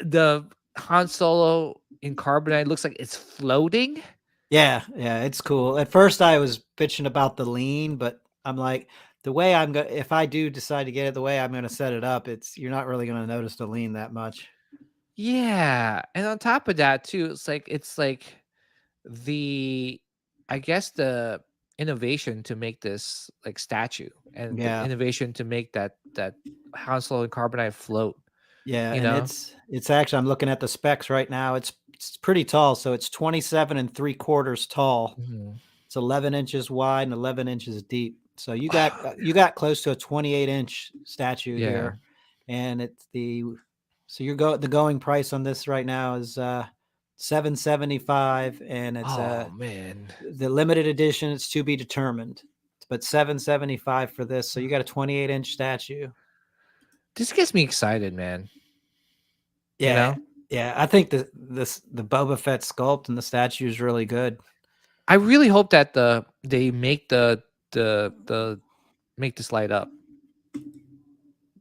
the Han Solo in carbonite looks like it's floating. yeah, yeah. It's cool. At first, I was bitching about the lean, but I'm like, the way I'm going, if I do decide to get it, the way I'm going to set it up, you're not really going to notice the lean that much. Yeah, and on top of that too, it's like the I guess the innovation to make this like statue, and the Yeah, innovation to make that Han Solo and carbonite float. yeah, You and know. it's actually I'm looking at the specs right now. It's pretty tall, so it's 27 and 3/4 tall. Mhm. It's 11 inches wide and 11 inches deep. So you got close to a 28-inch statue Yeah. here, and the going price on this right now is $775, and it's Oh man, the limited edition. It's to be determined, but $775 for this. So you got a 28-inch statue. this gets me excited, man. You Yeah, know. yeah. I think the Boba Fett sculpt and the statue is really good. I really hope that they make the make this light up,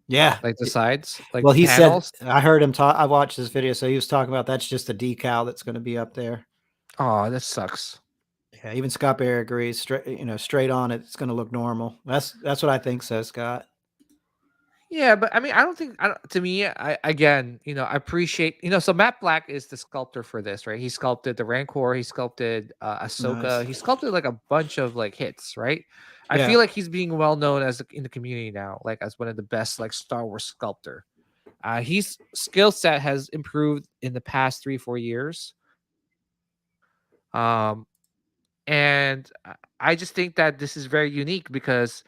Yeah. like the sides, like Well, the he said panels. I heard him talk. I watched this video, so he was talking about that's just a decal that's going to be up there. Oh, that sucks. Yeah, even Scott Bear agrees. Straight on it, it's going to look normal. That's what I think, says Scott. Yeah, but I mean, I don't think. To me, I again, I appreciate. So Matt Black is the sculptor for this, right? He sculpted the Rancor. He sculpted Ahsoka. Nice. He sculpted like a bunch of like hits, right? I Yeah, feel like he's being well known in the community now, like as one of the best like Star Wars sculptor. His skill set has improved in the past 3-4 years. Um, and I just think that this is very unique because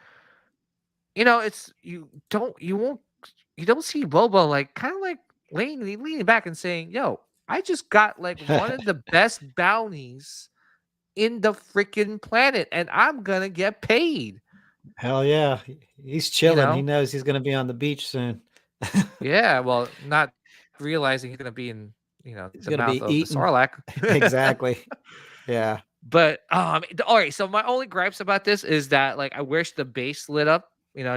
it's you don't see Boba like kind of like leaning back and saying, "Yo, I just got like one of the best bounties in the freaking planet, and I'm gonna get paid." hell yeah, he's You chilling. He know? knows he's going to be on the beach soon. Yeah. Well, not realizing he's gonna be in He's the going to mouth be of the eating. Sarlacc. Exactly. Yeah. But all right. So my only gripes about this is that like I wish the base lit up,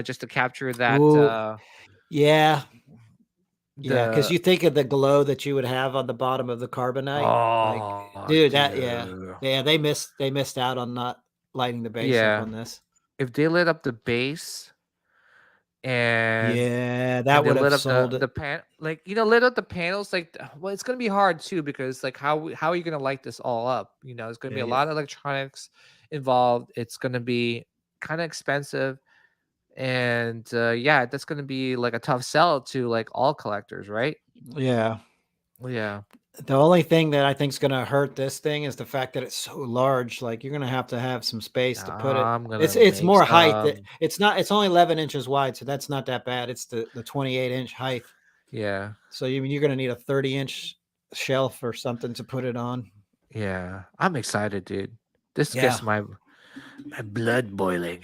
just to capture that Ooh, yeah. Yeah, because the you think of the glow that you would have on the bottom of the carbonite, like, oh dude, dude. they missed out on not lighting the base up Yeah. on this. If they lit up the base and Yeah, that they would lit have up sold the it. pan, like lit up the panels, like well, it's gonna be hard too because like how are you gonna light this all up? It's gonna Yeah, be a yeah, lot of electronics involved. It's gonna be kind of expensive, and yeah, that's gonna be like a tough sell to like all collectors, right? yeah. Yeah. The only thing that I think is gonna hurt this thing is the fact that it's so large. Like, you're gonna have some space to put it. I'm gonna It's make more height. some. It's not. It's only 11 inches wide, so that's not that bad. It's the 28-inch height. Yeah, So you're gonna need a 30-inch shelf or something to put it on. yeah. I'm excited, dude. This Yeah, gets my blood boiling.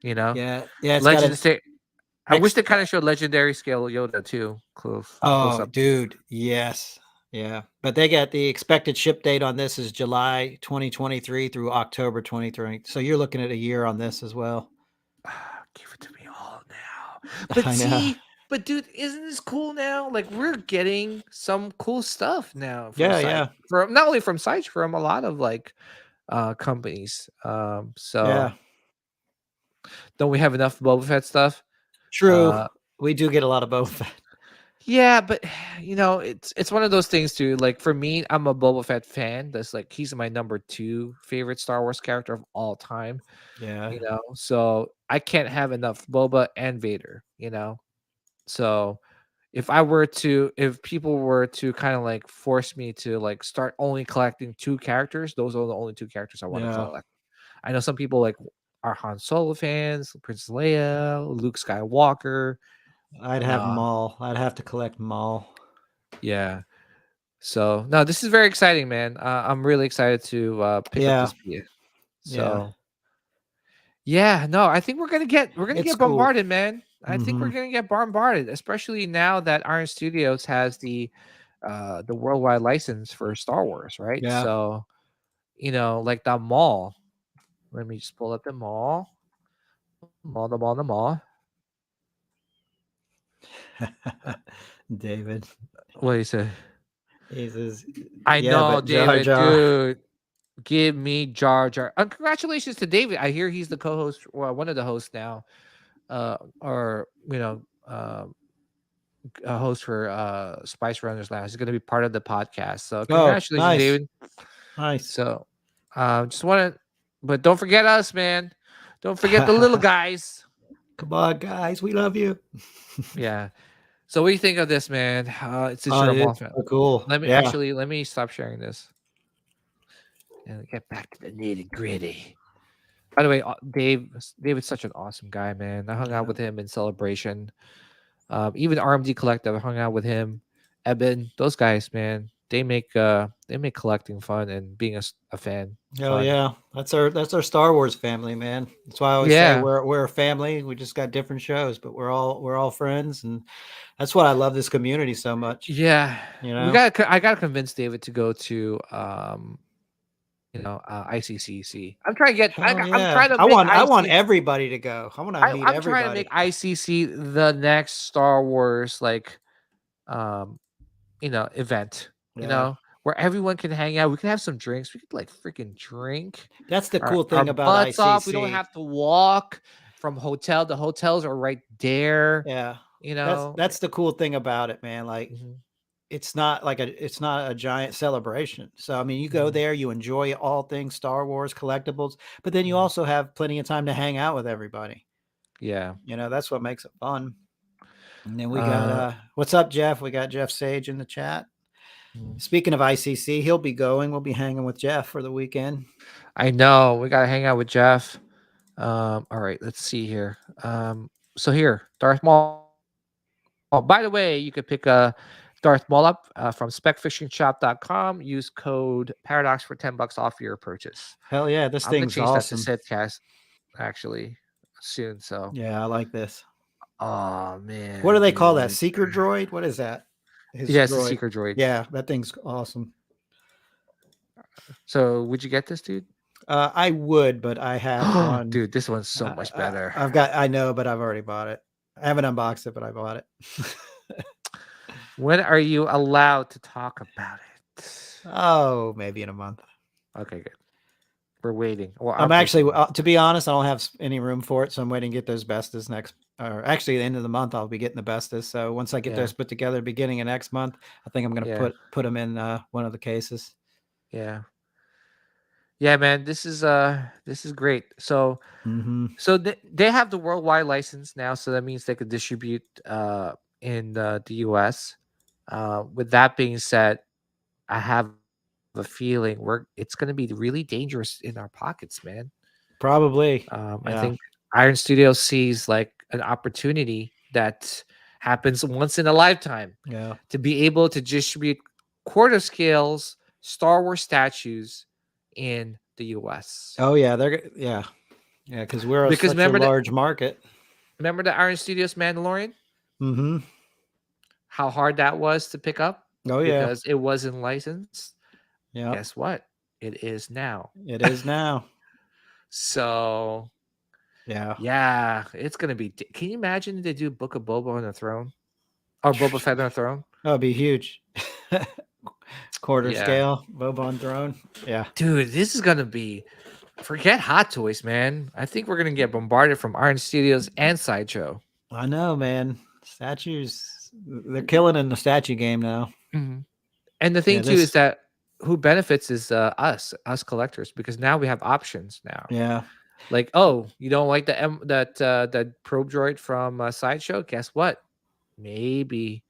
You know, yeah, yeah. It's got Legend an say. I wish they extra. kind of showed legendary scale Yoda too, close Oh, up. dude, yes, yeah. But they got the expected ship date on this is July 2023 through October 2020. So you're looking at a year on this as well. Give it to me all now. But I know. see, but dude, isn't this cool now? Like we're getting some cool stuff now from Yeah, side yeah, from not only from sites from a lot of like companies. So yeah. don't we have enough Boba Fett stuff? True. Uh We do get a lot of both. yeah, but it's one of those things too. Like for me, I'm a Boba Fett fan. That's like he's my number 2 favorite Star Wars character of all time. Yeah. So I can't have enough Boba and Vader. So if people were to kind of like force me to like start only collecting 2 characters, those are the only 2 characters I want to Yeah. collect. I know some people like are Han Solo fans, Princess Leia, Luke Skywalker. I'd have them Nah, all. I'd have to collect them all. yeah. So no, this is very exciting, man. I'm really excited to pick up Yeah. this beer. Yeah. So yeah, no, I think we're gonna get It's cool. bombarded, man. I think we're Hmm. gonna get bombarded, especially now that Iron Studios has the worldwide license for Star Wars, right? Yeah. So, like the mall. Let me just pull up the mall. The mall. David. What do you say? He says, I yeah, know, but Jar David, Jar. dude. Give me Jar Jar. Congratulations to David. I hear he's the co-host, well, one of the hosts now, or a host for Spice Runners Lounge. He's going to be part of the podcast. So Oh, congratulations, nice. David. Nice. So just want to, but don't forget us, man. Don't forget the little guys. Come on, guys. We love you. Yeah. So what do you think of this, man? Since Oh, you're a dude, mall fan, so cool. let me Yeah. actually let me stop sharing this and get back to the nitty gritty. By the way, David's such an awesome guy, man. I hung out with him in Celebration. Even RMD Collective, I hung out with him. Eben, those guys, man, they make collecting fun and being a fan Oh fun. yeah. That's our Star Wars family, man. That's why I always say Yeah, we're a family. We just got different shows, but we're all friends, and that's what I love this community so much. yeah. You know? I gotta convince David to go to ICCC. Hell I'm yeah. trying to I make want I want IC. everybody to go. I want to meet I'm trying to make everybody. ICC the next Star Wars um event, Yeah. where everyone can hang out. We can have some drinks. We could like freaking drink That's the our, cool our thing about butts off. We don't ICC. have to walk from hotel. The hotels are right there, Yeah. you That's know. that's the cool thing about it, man. Like Mhm, it's not a giant celebration. So I mean, you go mhm, there, you enjoy all things Star Wars collectibles, but then you mhm. also have plenty of time to hang out with everybody. Yeah. That's what makes it fun. And then we got Uh, what's up, Jeff? We got Jeff Sage in the chat. mhm. Speaking of ICC, he'll be going. We'll be hanging with Jeff for the weekend. I know we gotta hang out with Jeff. All right, let's see here. So here, Darth Maul. Oh, by the way, you could pick a Darth Maul up from specfishingshop.com. Use code Paradox for $10 off your purchase. Hell yeah, this I'm gonna thing's change that to awesome. Sithcast actually soon. So, Yeah, I like this. oh What man, do they call that? dude. Seeker droid? What is that? His Yeah, it's a droid. secret droid. Yeah, that thing's awesome. So, would you get this, dude? I would, but I have one. Dude, this one's so much better. I know, but I've already bought it. I haven't unboxed it, but I bought it. When are you allowed to talk about it? Oh, maybe in a month. Okay, good. We're waiting. Well, I'm pushing actually, it. to be honest, I don't have any room for it, so I'm waiting to get those bestas next. Or actually, the end of the month, I'll be getting the bestas. So once I get Yeah, those put together, beginning of next month, I think I'm going to yeah, put them in one of the cases. yeah. Yeah, man, this is great. So Mm-hmm. so they have the worldwide license now, so that means they could distribute in the US. With that being said, I have a feeling it's going to be really dangerous in our pockets, man. Probably. I think Iron Studios sees like an opportunity that happens once in a lifetime Yeah. to be able to distribute quarter scales Star Wars statues in the US. Oh yeah, yeah, because we're Because such a large market. remember the Iron Studios Mandalorian? Mm-hmm. How hard that was to pick up? Oh yeah. Because it wasn't licensed. Yeah. Guess what? It is now. It is now. So yeah, it's gonna be. Can you imagine if they do Book of Boba on the throne, or Boba Fett on the throne? That would be huge. Quarter Yeah. scale, Boba on throne. Yeah, Dude, this is gonna be. Forget Hot Toys, man. I think we're gonna get bombarded from Iron Studios and Sideshow. I know, man. Statues, they're killing in the statue game now. Mm-hmm. And the thing too is that who benefits is us collectors, because now we have options now. Yeah. Like, oh, you don't like that probe droid from Sideshow? Guess what? Maybe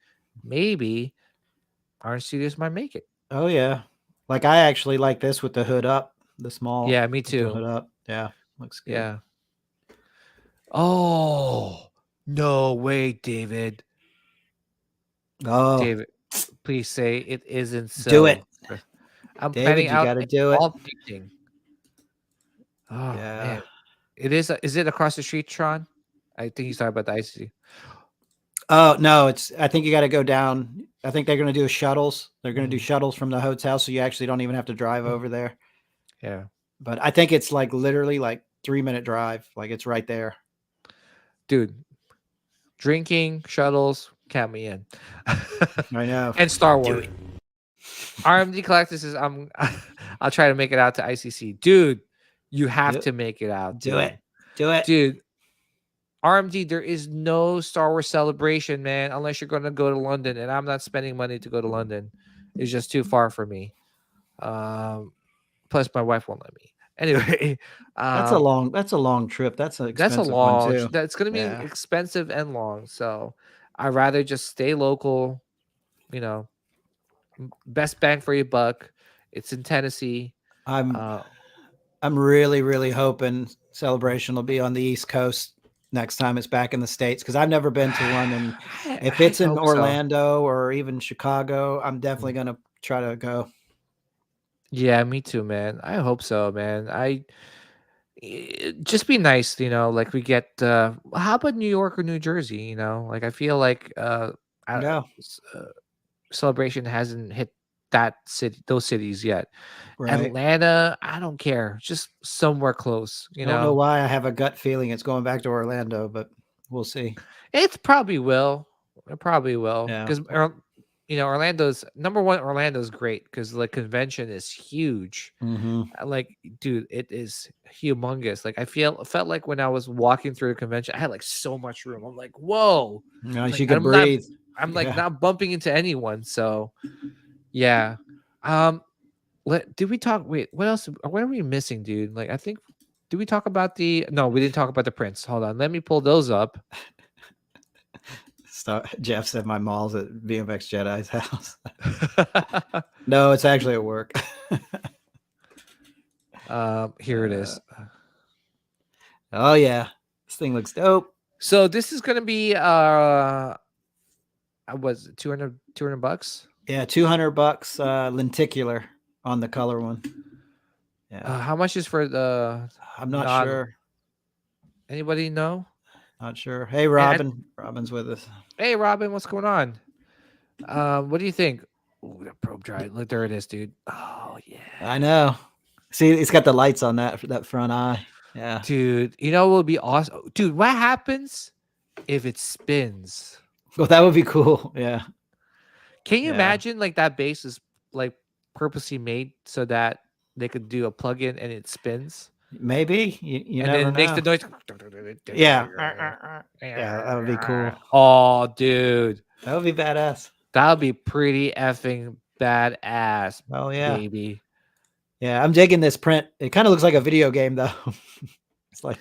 Iron Studios might make it. Oh yeah. Like I actually like this with the hood up, the small. Yeah, me too. The hood up. Yeah, looks good. Yeah. Oh no way, David. Oh, David, please say it isn't so. Do it. I'm David, planning you out gotta do it. all painting. Oh man. It is. Is it across the street, Tron? I think he's talking about the ICC. Oh no, I think you got to go down. I think they're going to do shuttles. They're going to do shuttles from the hotel, so you actually don't even have to drive over there. Yeah, but I think it's like literally like 3-minute drive. Like it's right there, dude. Drinking, shuttles, count me in. I know. And Star Wars. RMD Collectors says I'll try to make it out to ICC, dude. You have to make it out. Do it, dude. RMD, there is no Star Wars celebration, man, unless you're going to go to London, and I'm not spending money to go to London. It's just too far for me. Plus, my wife won't let me. Anyway, that's a long trip. That's an expensive one too. That's going to be expensive and long. So I'd rather just stay local. You know, best bang for your buck. It's in Tennessee. I'm really, really hoping Celebration will be on the East Coast next time it's back in the States, because I've never been to one. And if it's in Orlando or even Chicago, I'm definitely going to try to go. Yeah, me too, man. I hope so, man. Just be nice, like we get how about New York or New Jersey, like I feel like Celebration hasn't hit those cities yet. Right. Atlanta, I don't care, just somewhere close. I don't know why I have a gut feeling it's going back to Orlando, but we'll see. It probably will. Because Orlando's number one. Orlando's great because the convention is huge. Like, dude, it is humongous. Like, I felt like when I was walking through the convention, I had like so much room. I'm like, whoa, nice, you can breathe. I'm like not bumping into anyone. So yeah. Did we talk? Wait, what else? What are we missing, dude? Like, I think, did we talk about no, we didn't talk about the prints. Hold on, let me pull those up. Jeff said my mall's at BMX Jedi's house. No, it's actually at work. Here it is. Oh yeah, this thing looks dope. So this is gonna be was it $200 $200? Yeah, $200 lenticular on the color one. Yeah. How much is for the? I'm not sure. Anybody know? Not sure. Hey, Robin. Robin's with us. Hey, Robin, what's going on? What do you think? Ooh, that probe droid. Look, there it is, dude. Oh yeah. I know. See, it's got the lights on that front eye. Yeah. Dude, what would be awesome? Dude, what happens if it spins? Well, that would be cool. Yeah. Can you imagine like that base is like purposely made so that they could do a plug-in and it spins? Maybe. You and never then know. Makes the noise. Yeah. Yeah, that would be cool. Oh, dude. That would be badass. That would be pretty effing badass. Oh yeah, baby. Yeah, I'm digging this print. It kind of looks like a video game though. It's like,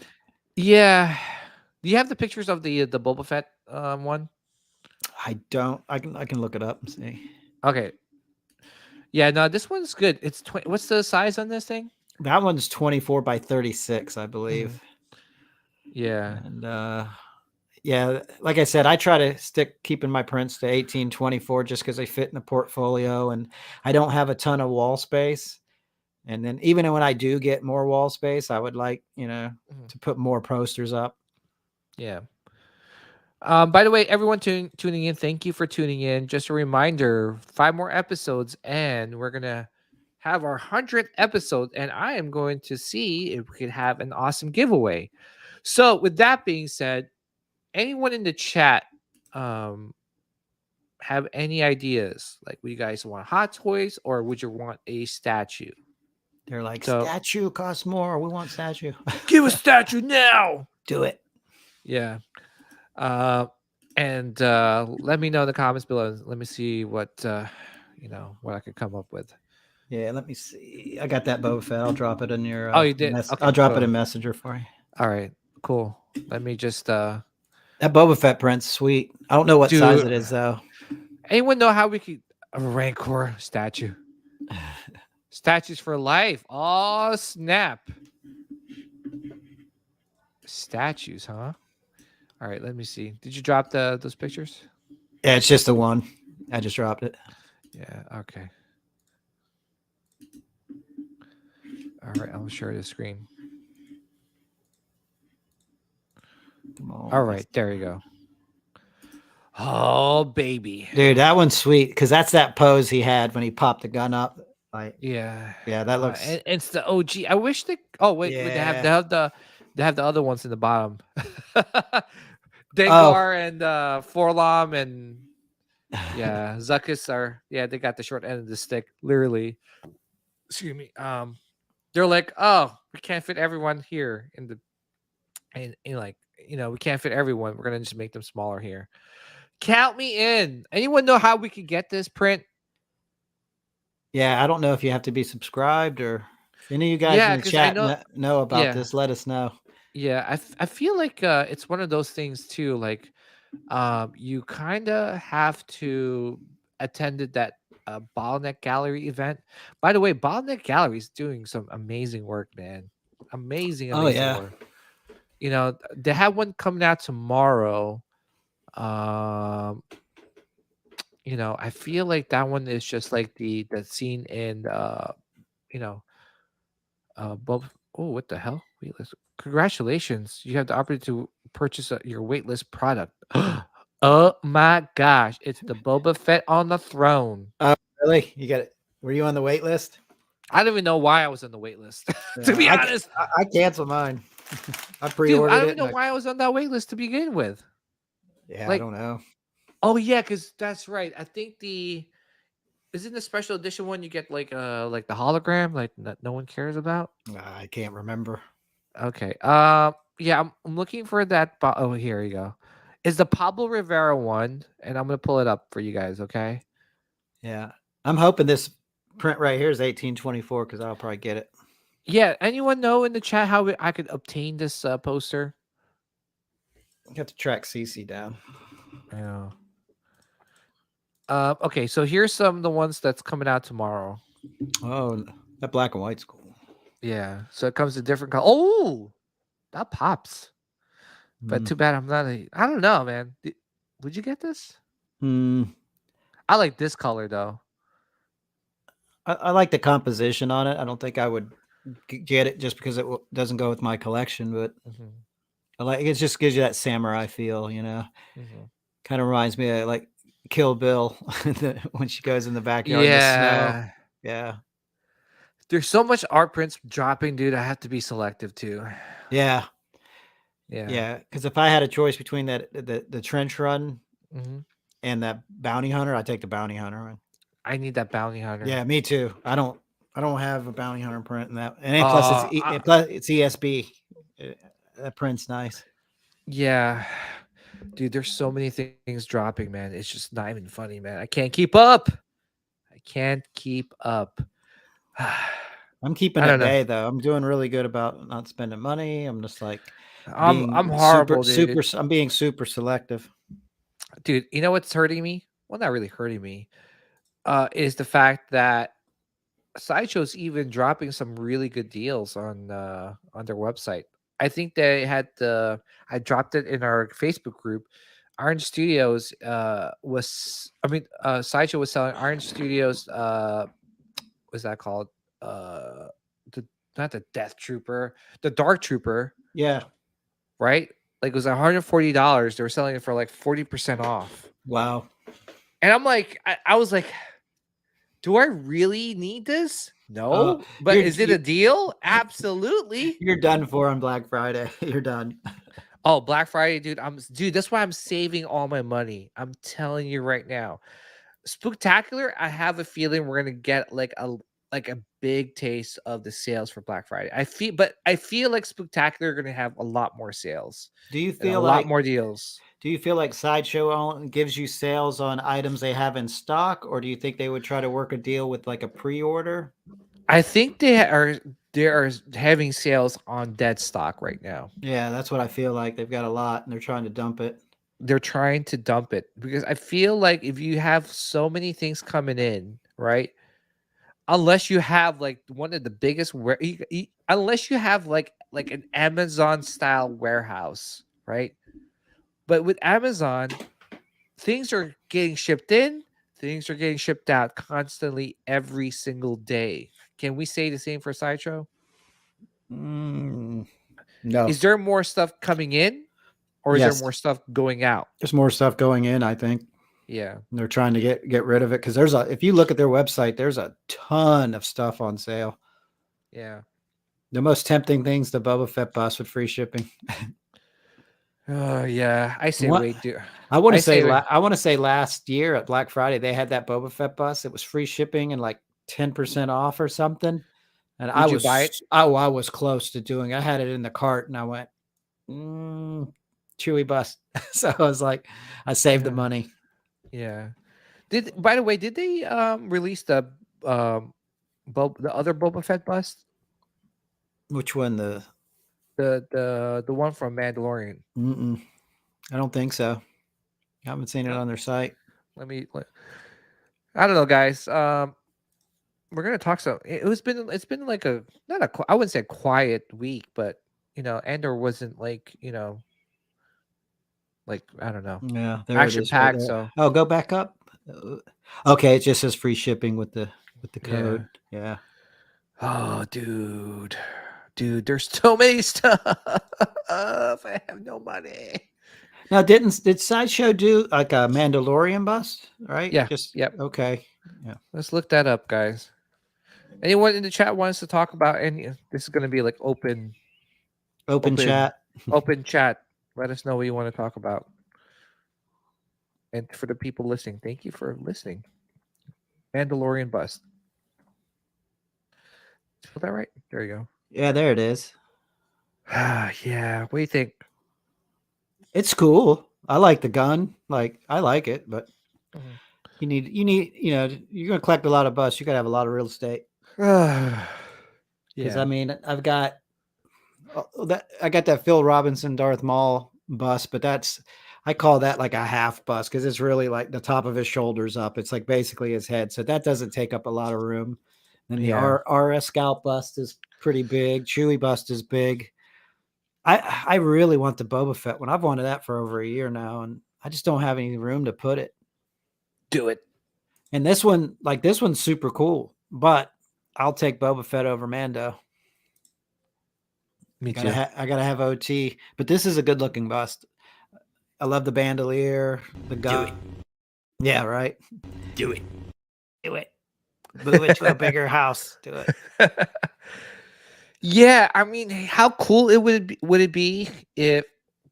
yeah. Do you have the pictures of the Boba Fett one? I don't. I can look it up and see. Okay. Yeah, no, this one's good. It's what's the size on this thing? That one's 24 by 36, I believe. Yeah. And yeah, like I said, I try to stick keeping my prints to 1824 just because they fit in the portfolio, and I don't have a ton of wall space. And then even when I do get more wall space, I would like, to put more posters up. Yeah. By the way, everyone tuning in, thank you for tuning in. Just a reminder, 5 more episodes, and we're gonna have our 100th episode, and I am going to see if we can have an awesome giveaway. So, with that being said, anyone in the chat have any ideas? Like, would you guys want Hot Toys or would you want a statue? They're like, statue costs more. We want statue. Give a statue now. Do it. Yeah. And let me know in the comments below. Let me see what what I could come up with. Yeah, let me see. I got that Boba Fett. I'll drop it in your. Oh, you did? Okay, I'll drop it in Messenger for you. All right, cool. Let me just. That Boba Fett print's sweet. I don't know what size it is though. Anyone know how we could a Rancor statue? Statues for life. Oh snap! Statues, huh? All right, let me see. Did you drop those pictures? Yeah, it's just the one. I just dropped it. Yeah, okay. All right, I'll share the screen. All right, there you go. Oh, baby. Dude, that one's sweet because that's that pose he had when he popped the gun up. Like, yeah, that looks. And it's the OG. I wish they. Oh wait, they have the other ones in the bottom. Dengar and Forlom and Zuckus are they got the short end of the stick, literally. Excuse me. They're like, oh, we can't fit everyone here in the, and like we can't fit everyone. We're gonna just make them smaller here. Count me in. Anyone know how we could get this print? Yeah, I don't know if you have to be subscribed or if any of you guys in the chat know about this. Let us know. Yeah, I feel like it's one of those things too. Like, you kind of have to attended that Bottleneck Gallery event. By the way, Bottleneck Gallery is doing some amazing work, man. Amazing work. They have one coming out tomorrow. I feel like that one is just like the scene in Bob. Oh, what the hell? Waitlist. Congratulations. You have the opportunity to purchase your waitlist product. Oh my gosh. It's the Boba Fett on the throne. Really? You got it? Were you on the wait list? I don't even know why I was on the wait list. To be honest. I canceled mine. I pre-ordered it. I don't even know why I was on that wait list to begin with. Yeah, I don't know. Oh yeah, because that's right. I think isn't the special edition one you get like the hologram like that no one cares about? I can't remember. Okay. Yeah, I'm looking for that. Oh, here you go. Is the Pablo Rivera one, and I'm gonna pull it up for you guys. Okay. Yeah, I'm hoping this print right here is 1824 because I'll probably get it. Yeah. Anyone know in the chat how I could obtain this poster? You have to track CC down. Yeah. Okay, so here's some of the ones that's coming out tomorrow. Oh, that black and white's cool. Yeah, so it comes in different colors. Oh, that pops. But too bad I'm not I don't know, man. Would you get this? I like this color though. I like the composition on it. I don't think I would get it just because it doesn't go with my collection, but I like it. Just gives you that samurai feel, Kind of reminds me of like Kill Bill when she goes in the backyard in the snow. Yeah. There's so much art prints dropping, dude. I have to be selective too. Yeah. Because if I had a choice between the trench run and that bounty hunter, I'd take the bounty hunter one. I need that bounty hunter. Yeah, me too. I don't have a bounty hunter print in that. And plus it's ESB. That print's nice. Yeah. Dude, there's so many things dropping, man. It's just not even funny, man. I can't keep up. I'm keeping it day though. I'm doing really good about not spending money. I'm just like I'm horrible, dude. I'm being super selective. Dude, you know what's hurting me? Well, not really hurting me. Is the fact that Sideshow's even dropping some really good deals on their website. I think they had I dropped it in our Facebook group. Orange Studios Sideshow was selling Orange Studios what's that called? The Not the Death Trooper, the Dark Trooper, Yeah. right? Like it was $140. They were selling it for like 40% off. Wow. And I'm like, I was like, do I really need this? No. But is it a deal? Absolutely. You're done for on Black Friday. You're done. Oh, Black Friday, dude. That's why I'm saving all my money. I'm telling you right now. Spooktacular, I have a feeling we're gonna get like a big taste of the sales for Black Friday. I feel like Spooktacular are gonna have a lot more sales. Do you and feel a lot more deals? Do you feel like Sideshow gives you sales on items they have in stock, or do you think they would try to work a deal with like a pre-order? I think they are having sales on dead stock right now. Yeah, that's what I feel like. They've got a lot and they're trying to dump it. They're trying to dump it because I feel like if you have so many things coming in, right? Unless you have like one of the biggest unless you have like an Amazon style warehouse, right? But with Amazon, things are getting shipped in, things are getting shipped out constantly every single day. Can we say the same for Sideshow? No. Is there more stuff coming in, or is there more stuff going out? There's more stuff going in, I think. Yeah. And they're trying to get rid of it because if you look at their website, there's a ton of stuff on sale. Yeah. The most tempting thing's the Boba Fett bus with free shipping. Yeah. I say wait, dude. I want to say last year at Black Friday they had that Boba Fett bus. It was free shipping and like 10% off or something. And I was buy it? I was close to doing. I had it in the cart and I went, Chewy bus. So I was like, I saved the money. Yeah. By the way, did they release the other Boba Fett bust? Which one? The one from Mandalorian. I don't think so. I haven't seen it on their site. I don't know, guys. We're gonna talk some. It's been like I wouldn't say a quiet week, but Andor wasn't like like I don't know. Yeah, there action it is. packed. Right so go back up. Okay, it just says free shipping with the code. Yeah. Oh, dude, there's so many stuff. I have no money. Now, did Sideshow do like a Mandalorian bust? Right? Yeah. Yep. Okay. Yeah. Let's look that up, guys. Anyone in the chat wants to talk about any? This is going to be like open chat. Open chat. Let us know what you want to talk about. And for the people listening, thank you for listening. Mandalorian bust. Is that right? There you go. Yeah, there it is. Yeah. What do you think? It's cool. I like the gun. Like I like it, but you need you're gonna collect a lot of busts. You gotta have a lot of real estate. Because I mean, I got that Phil Robinson Darth Maul bust, but I call that like a half bust because it's really like the top of his shoulders up. It's like basically his head, so that doesn't take up a lot of room. And the RS Scout bust is pretty big. Chewie bust is big. I really want the Boba Fett one. I've wanted that for over a year now, and I just don't have any room to put it. Do it. And this one's super cool, but I'll take Boba Fett over Mando. Me too. I gotta have OT, but this is a good looking bust. I love the bandolier, the gun. Do it. Yeah, right. Do it. Do it. Move it to a bigger house. Do it. Yeah, I mean, how cool would it be if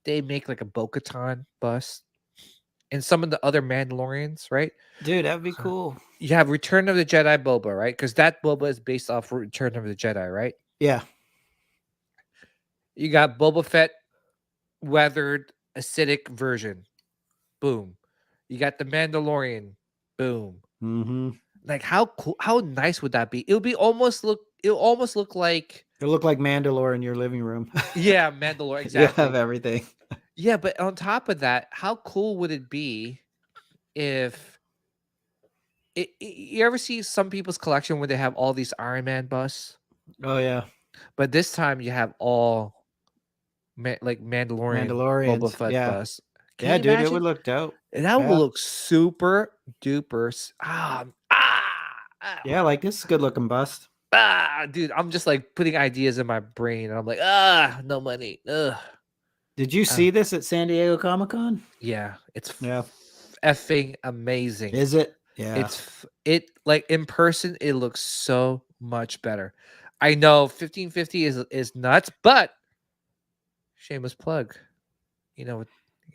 they make like a Bo-Katan bust and some of the other Mandalorians, right? Dude, that'd be cool. You have Return of the Jedi Boba, right? Because that Boba is based off Return of the Jedi, right? Yeah. You got Boba Fett weathered acidic version. Boom. You got the Mandalorian. Boom. Mm-hmm. Like how cool, how nice would that be? It'll almost look like it'll look like Mandalore in your living room. Yeah, Mandalore, exactly. You have everything. Yeah, but on top of that, how cool would it be if You ever see some people's collection where they have all these Iron Man busts, Oh yeah, but this time you have all like Mandalorian Boba Mandalorians. Fett Yeah, busts. Can yeah, you dude, it would imagine? look dope. And that will Yeah, look super duper. yeah, like this is a good looking bust. Dude, I'm just like putting ideas in my brain, and I'm like, no money. Ugh. Did you see this at San Diego Comic-Con? Yeah, it's Yeah. effing amazing. Is it? Yeah. It like in person, it looks so much better. I know 1550 is nuts, but shameless plug. You know,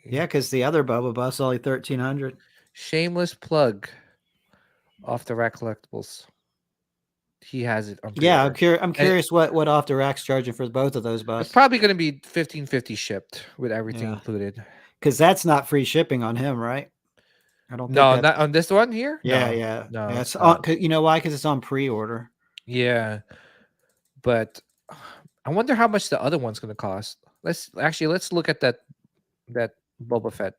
Yeah, because the other Boba bus only 1,300. shameless plug off the rack collectibles. He has it on Yeah, pre-order. I'm curious what off the rack's charging for both of those It's buses. probably going to be 1550 shipped with everything included. Because that's not free shipping on him, right? I don't think No, that's... not on this one here. Yeah. No, It's on, you know why? Because it's on pre-order. Yeah, but I wonder how much the other one's going to cost. Let's look at that Boba Fett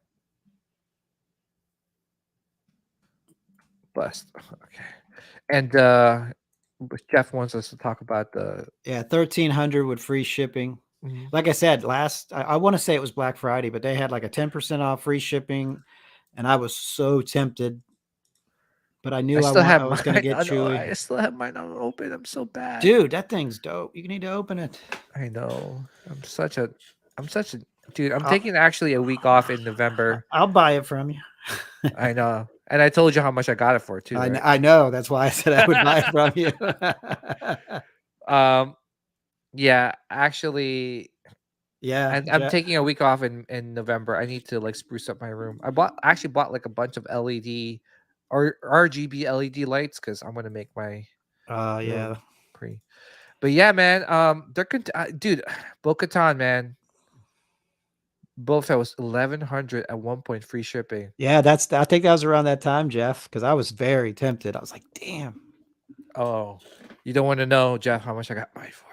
bust. Okay, and Jeff wants us to talk about the 1,300 with free shipping. Like I said, I want to say it was Black Friday, but they had like a 10% off free shipping, and I was so tempted. But I knew I was going to get Chewy. I still have mine open. I'm so bad. Dude, that thing's dope. You need to open it. I know. I'm such a dude. I'm taking actually a week off in November. I'll buy it from you. I know. And I told you how much I got it for too. Right? I know. That's why I said I would buy it from you. Yeah, actually. Yeah. I'm taking a week off in November. I need to like spruce up my room. I actually bought like a bunch of LED or RGB LED lights because I'm gonna make my But yeah, man. They're dude, Bo-Katan, man. Both that was 1,100 at one point, free shipping. Yeah, I think that was around that time, Jeff, because I was very tempted. I was like, damn. Oh, you don't want to know, Jeff, how much I got mine for.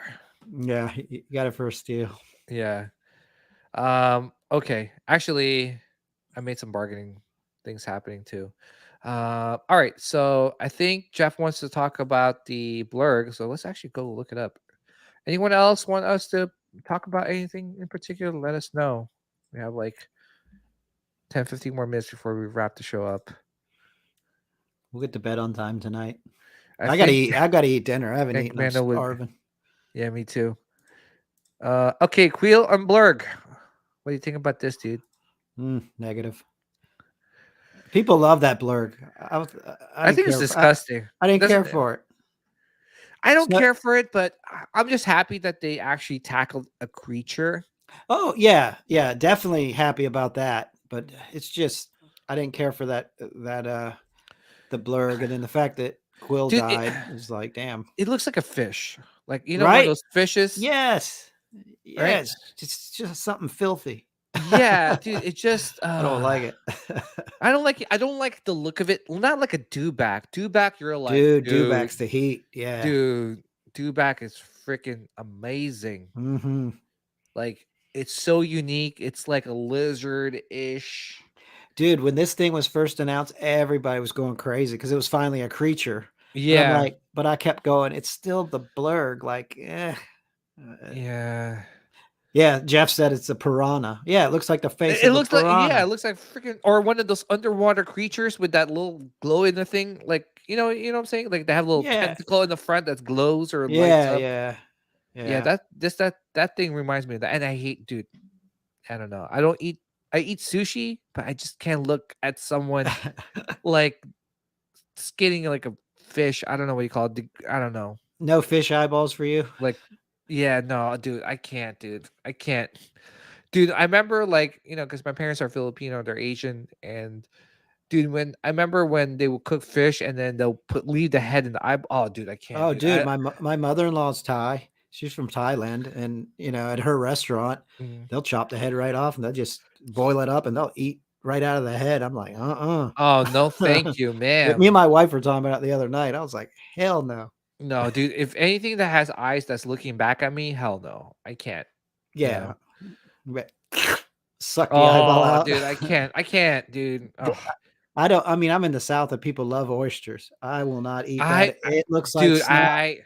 Yeah, you got it for a steal. Yeah. Okay. Actually, I made some bargaining things happening too. All right. So I think Jeff wants to talk about the blurg. So let's actually go look it up. Anyone else want us to talk about anything in particular? Let us know. We have like 10, 15 more minutes before we wrap the show up. We'll get to bed on time tonight. I gotta eat dinner. I haven't eaten. I'm starving. Yeah, me too. Okay, Queel and Blurg. What do you think about this, dude? Negative. People love that Blurg. I think it's disgusting. I didn't care for it. I don't care for it, but I'm just happy that they actually tackled a creature. Oh, yeah. Yeah, definitely happy about that. But it's just, I didn't care for the Blurg. And then the fact that Quill died is like, damn. It looks like a fish. Like, you know, one of those fishes? Yes. Right? It's just something filthy. Yeah, dude, it just I don't like it. I don't like it. I don't like the look of it. Not like a dewback. Dewback, you're like, dude, dewback's the heat. Yeah. Dude, dewback is freaking amazing. Mm-hmm. Like, it's so unique. It's like a lizard-ish. Dude, when this thing was first announced, everybody was going crazy because it was finally a creature. Yeah. But I kept going. It's still the Blurg. Like, yeah. Yeah, Jeff said it's a piranha. Yeah, it looks like the face. It looks like it looks like freaking or one of those underwater creatures with that little glow in the thing. Like you know what I'm saying? Like they have a little tentacle in the front that glows or lights up. Yeah. That thing reminds me of that. And I hate, dude. I don't know. I eat sushi, but I just can't look at someone like skinning like a fish. I don't know what you call it. I don't know. No fish eyeballs for you? Like. Yeah, no, dude, I can't, dude. I can't. Dude, I remember like, you know, because my parents are Filipino, they're Asian. And dude, I remember when they would cook fish and then they'll leave the head in the eye. Oh, dude, I can't. Oh, dude, my mother-in-law's Thai. She's from Thailand. And, you know, at her restaurant, they'll chop the head right off and they'll just boil it up and they'll eat right out of the head. I'm like, Oh, no, thank you, man. Me and my wife were talking about it the other night. I was like, hell no. No, dude, if anything that has eyes that's looking back at me, hell no. I can't. Yeah. You know? Suck the eyeball out. Dude, I can't, dude. Oh. I don't. I mean, I'm in the South, and people love oysters. I will not eat I, that. It looks like dude, slime.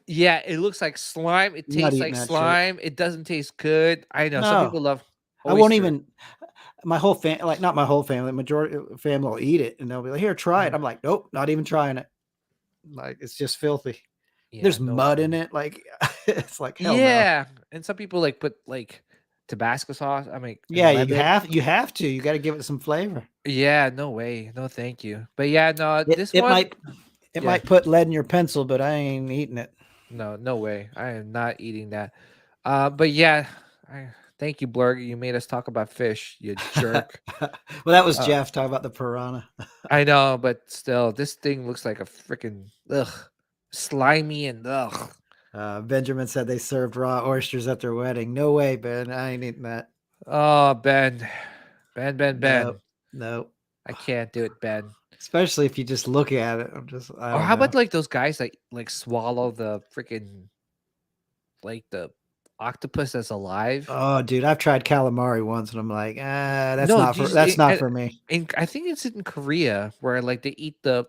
yeah, it looks like slime. It I'm not tastes eating like that shit. slime. It doesn't taste good. I know some No, people love I won't oyster. even. My whole family, like not my whole family, majority of the family will eat it, and they'll be like, "Here, try it." I'm like, "Nope, not even trying it." Like it's just filthy. Yeah, There's no mud in way. it. Like it's like hell no. Yeah, and some people like put like Tabasco sauce. I mean, and Yeah, lemon. you have to. You got to give it some flavor. Yeah, no way. No, thank you. But yeah, no, It this it one, might it yeah, might put lead in your pencil, but I ain't eating it. no, no way. I am not eating that. But yeah, thank you, Blurg. You made us talk about fish, you jerk. Well, that was Uh, Jeff talking about the piranha. I know, but still, this thing looks like a freaking ugh, slimy and ugh. Benjamin said they served raw oysters at their wedding. No way, Ben. I ain't eating that. Oh, Ben, Ben, Ben, No, Ben. no. I can't do it, Ben. Especially if you just look at it. I Or don't how know. about like those guys that like swallow the freaking like the octopus that's alive? Oh, dude, I've tried calamari once, and I'm like, No, that's not for me. I think it's in Korea where like they eat the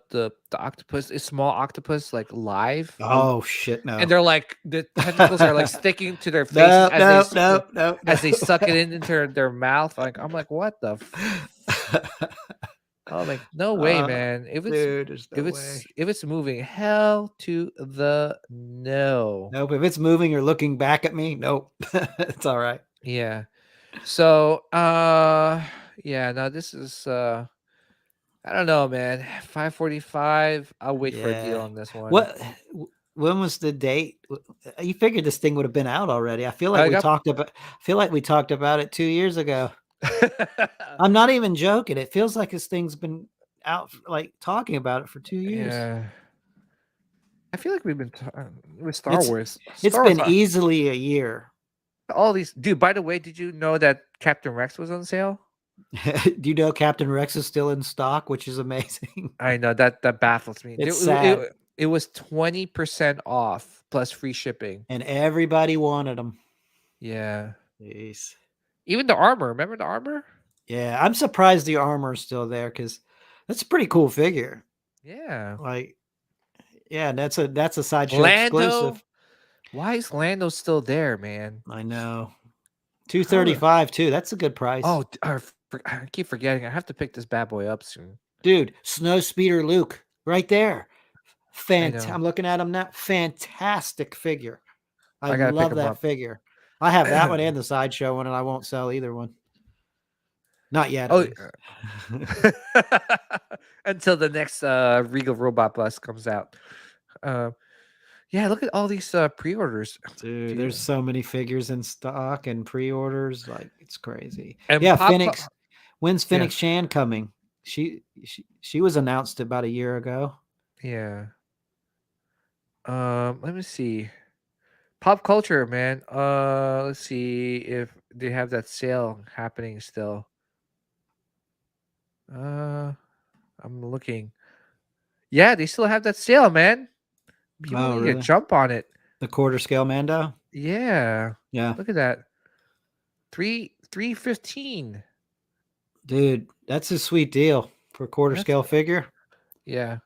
octopus, a small octopus like live, Oh shit, and no. they're like the tentacles are like sticking to their faces No, no, no, no, as they no. suck it into their mouth. Like I'm like, what the? I'm like, no way, man. Dude, there's no way. If it's moving, hell to the no. Nope. If it's moving or looking back at me, nope. It's all right. Yeah. So yeah, no, this is I don't know, man. 5:45. I'll wait for a deal Yeah. on this one. What? When was the date? You figured this thing would have been out already. I got I feel like we talked about it 2 years ago. I'm not even joking. It feels like this thing's been out, like talking about it for 2 years. Yeah. I feel like we've been with Star It's Wars. it's Star Wars been easily a year. all these dude, by the way, did you know that Captain Rex was on sale? Do you know Captain Rex is still in stock, which is amazing. I know that baffles me. It's sad. It was 20% off plus free shipping. And everybody wanted them. Yeah. Jeez. Even the armor. Remember the armor? Yeah, I'm surprised the armor is still there because that's a pretty cool figure. Yeah. Like, yeah, that's a Sideshow Lando. exclusive. Why is Lando still there, man? I know. 235 too. That's a good price. Oh, I keep forgetting. I have to pick this bad boy up soon. Dude, Snowspeeder Luke, right there. know. I'm looking at him now. Fantastic figure. I gotta pick love him that up. figure. I have that one and the Sideshow one, and I won't sell either one. Not yet. Oh, until the next Regal Robot Bus comes out. Yeah, look at all these pre-orders. Dude, there's so many figures in stock and pre-orders. Like, it's crazy. And yeah, Phoenix. When's Phoenix Yeah. Shan coming? She was announced about a year ago. Yeah. Let me see. Pop culture, man. Let's see if they have that sale happening still. I'm looking. Yeah, they still have that sale, man. People need to jump on it. The quarter scale Mando? Yeah. Yeah. Look at that. 315. Dude, that's a sweet deal for a quarter scale figure. Yeah.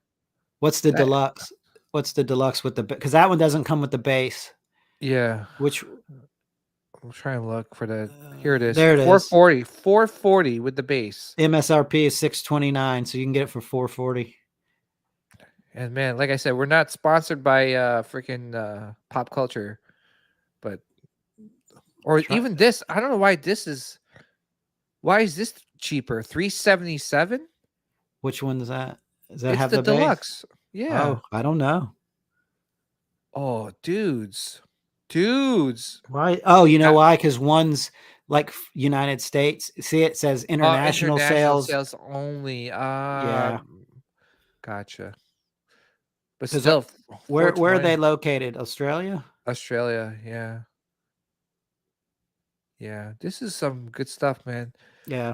What's the deluxe? What's the deluxe with the, because that one doesn't come with the base. Yeah. Which I'm trying to look for the, here it is. There it 440. 440 with the base. MSRP is $629, so you can get it for $440. And man, like I said, we're not sponsored by freaking pop culture, but even this. I don't know why this is. Why is this cheaper? $377. Which one is that? Does that It's have the the deluxe? base? Yeah. Oh, I don't know. Oh, dudes. Why? Oh, you know why? Because one's like United States. See, it says international sales only. Yeah. Gotcha. But still, where are they located? Australia? Australia, yeah. Yeah, this is some good stuff, man. Yeah.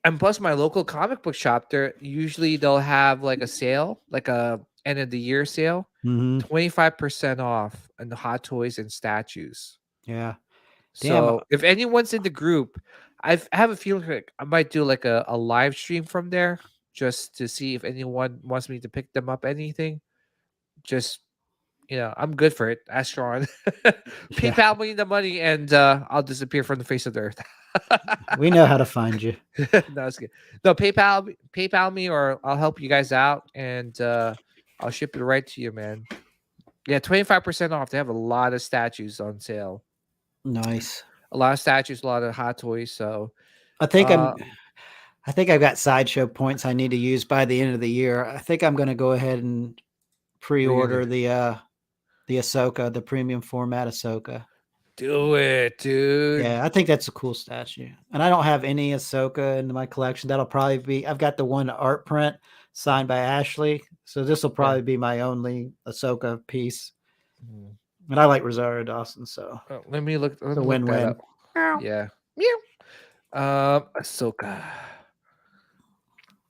And plus my local comic book shop, they'll have like a sale, like a end of the year sale, 25% off on the Hot Toys and statues. Yeah. Damn. So if anyone's in the group, I have a feeling like I might do like a live stream from there just to see if anyone wants me to pick them up anything. Just I'm good for it. Ask Sean. Yeah, PayPal me the money and I'll disappear from the face of the earth. we know how to find you. No, it's good. No, PayPal me or I'll help you guys out and I'll ship it right to you, man. Yeah, 25% off. They have a lot of statues on sale. Nice. A lot of statues, a lot of hot toys. So I think uh, I've got Sideshow points I need to use by the end of the year. I think I'm going to go ahead and pre-order the Ahsoka, the premium format Ahsoka. do it, dude. Yeah, I think that's a cool statue. And I don't have any Ahsoka in my collection. That'll probably be, I've got the one art print signed by Ashley. So this will probably be my only Ahsoka piece. Mhm. And I like Rosario Dawson, so Let me look. Let it's a me look that win-win. up. Yeah. Meow. Ahsoka.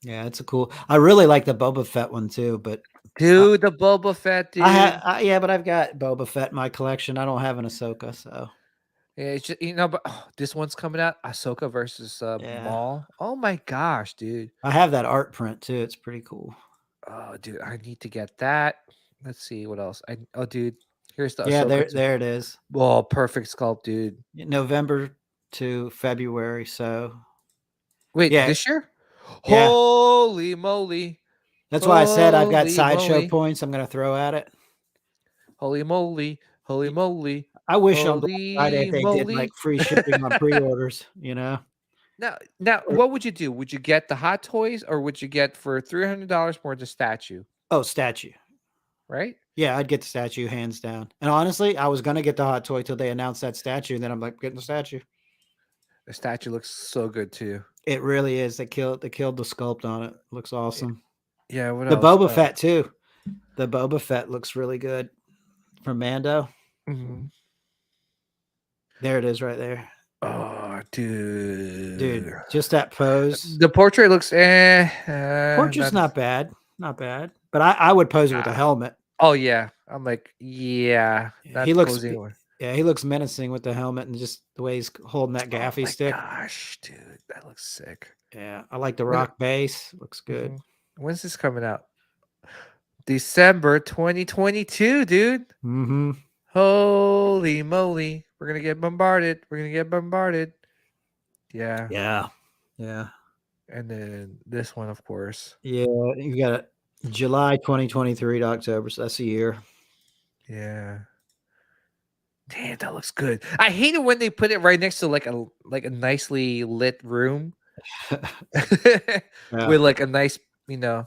Yeah, it's a cool. I really like the Boba Fett one too, but Dude, the Boba Fett, dude. yeah, but I've got Boba Fett in my collection. I don't have an Ahsoka, so Yeah, it's just, but this one's coming out. Ahsoka versus yeah. Maul. Oh my gosh, dude. I have that art print too. It's pretty cool. Oh, dude, I need to get that. Let's see what else. Dude, here's the Yeah, Ahsoka. there it is. Oh, perfect sculpt, dude. November to February, so Wait, yeah. this year? Yeah. Holy moly. That's why I said I've got Holy Sideshow moly. points I'm going to throw at it. Holy moly. Holy moly. I wish on Black Holy Friday they did moly. like free shipping on pre-orders, Now, what would you do? Would you get the hot toys or would you get for $300 more the statue? Oh, statue. Right? Yeah, I'd get the statue hands down. And honestly, I was going to get the hot toy till they announced that statue, and then I'm like, getting the statue. The statue looks so good too. It really is. They killed the sculpt on it. Looks awesome. Yeah, what the else? Boba Fett too. The Boba Fett looks really good from Mando. Mhm. There it is right there. Oh, Dude, just that pose. The portrait looks Portrait's not bad. Not bad. But I would pose it with a helmet. Oh yeah. I'm like, yeah. He looks he looks menacing with the helmet and just the way he's holding that gaffy stick. Gosh, dude, that looks sick. Yeah, I like the rock base. Looks good. When's this coming out? December 2022, dude. Mm-hmm. Holy moly. We're gonna get bombarded. Yeah. Yeah. Yeah. And then this one, of course. Yeah, you got it. July 2023 to October, so that's a year. Yeah. Damn, that looks good. I hate it when they put it right next to like a nicely lit room. With like a nice, No,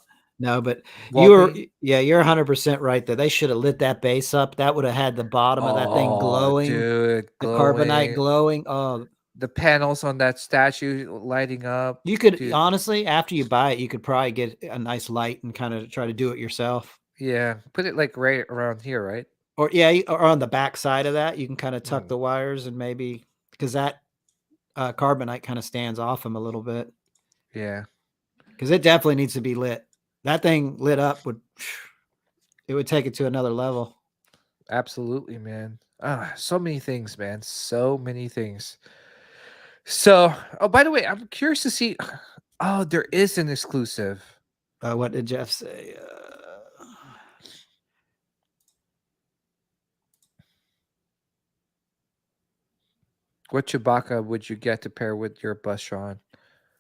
but you're 100% right there. They should have lit that base up. That would have had the bottom of that thing glowing. Dude, the carbonite glowing. Oh, the panels on that statue lighting up. You could honestly, after you buy it, you could probably get a nice light and kind of try to do it yourself. Yeah, put it like right around here, right? Or or on the back side of that, you can kind of tuck the wires and maybe because that carbonite kind of stands off them a little bit. Yeah, because it definitely needs to be lit. That thing lit up would take it to another level. Absolutely, man. So many things, man. So many things. So, by the way, I'm curious to see. Oh, there is an exclusive. What did Jeff say? What Chewbacca would you get to pair with your bus, Sean?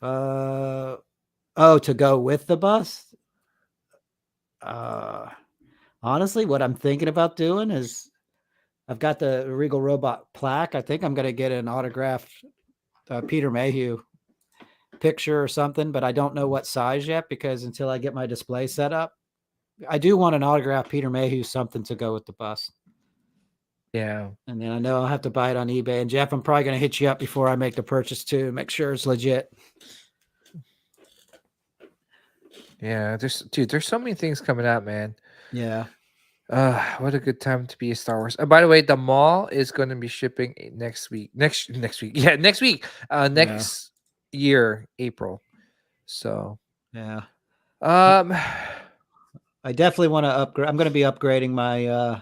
To go with the bus? Honestly, what I'm thinking about doing is I've got the Regal Robot plaque. I think I'm going to get an autographed Peter Mayhew picture or something, but I don't know what size yet because until I get my display set up, I do want an autographed Peter Mayhew something to go with the bus. Yeah. And then I know I'll have to buy it on eBay. And Jeff, I'm probably going to hit you up before I make the purchase too, make sure it's legit. Yeah, there's so many things coming out, man. Yeah. What a good time to be a Star Wars. By the way, the mall is going to be shipping next week. Next week. Yeah, next week. Next year, April. So, yeah. I definitely want to upgrade. I'm going to be upgrading my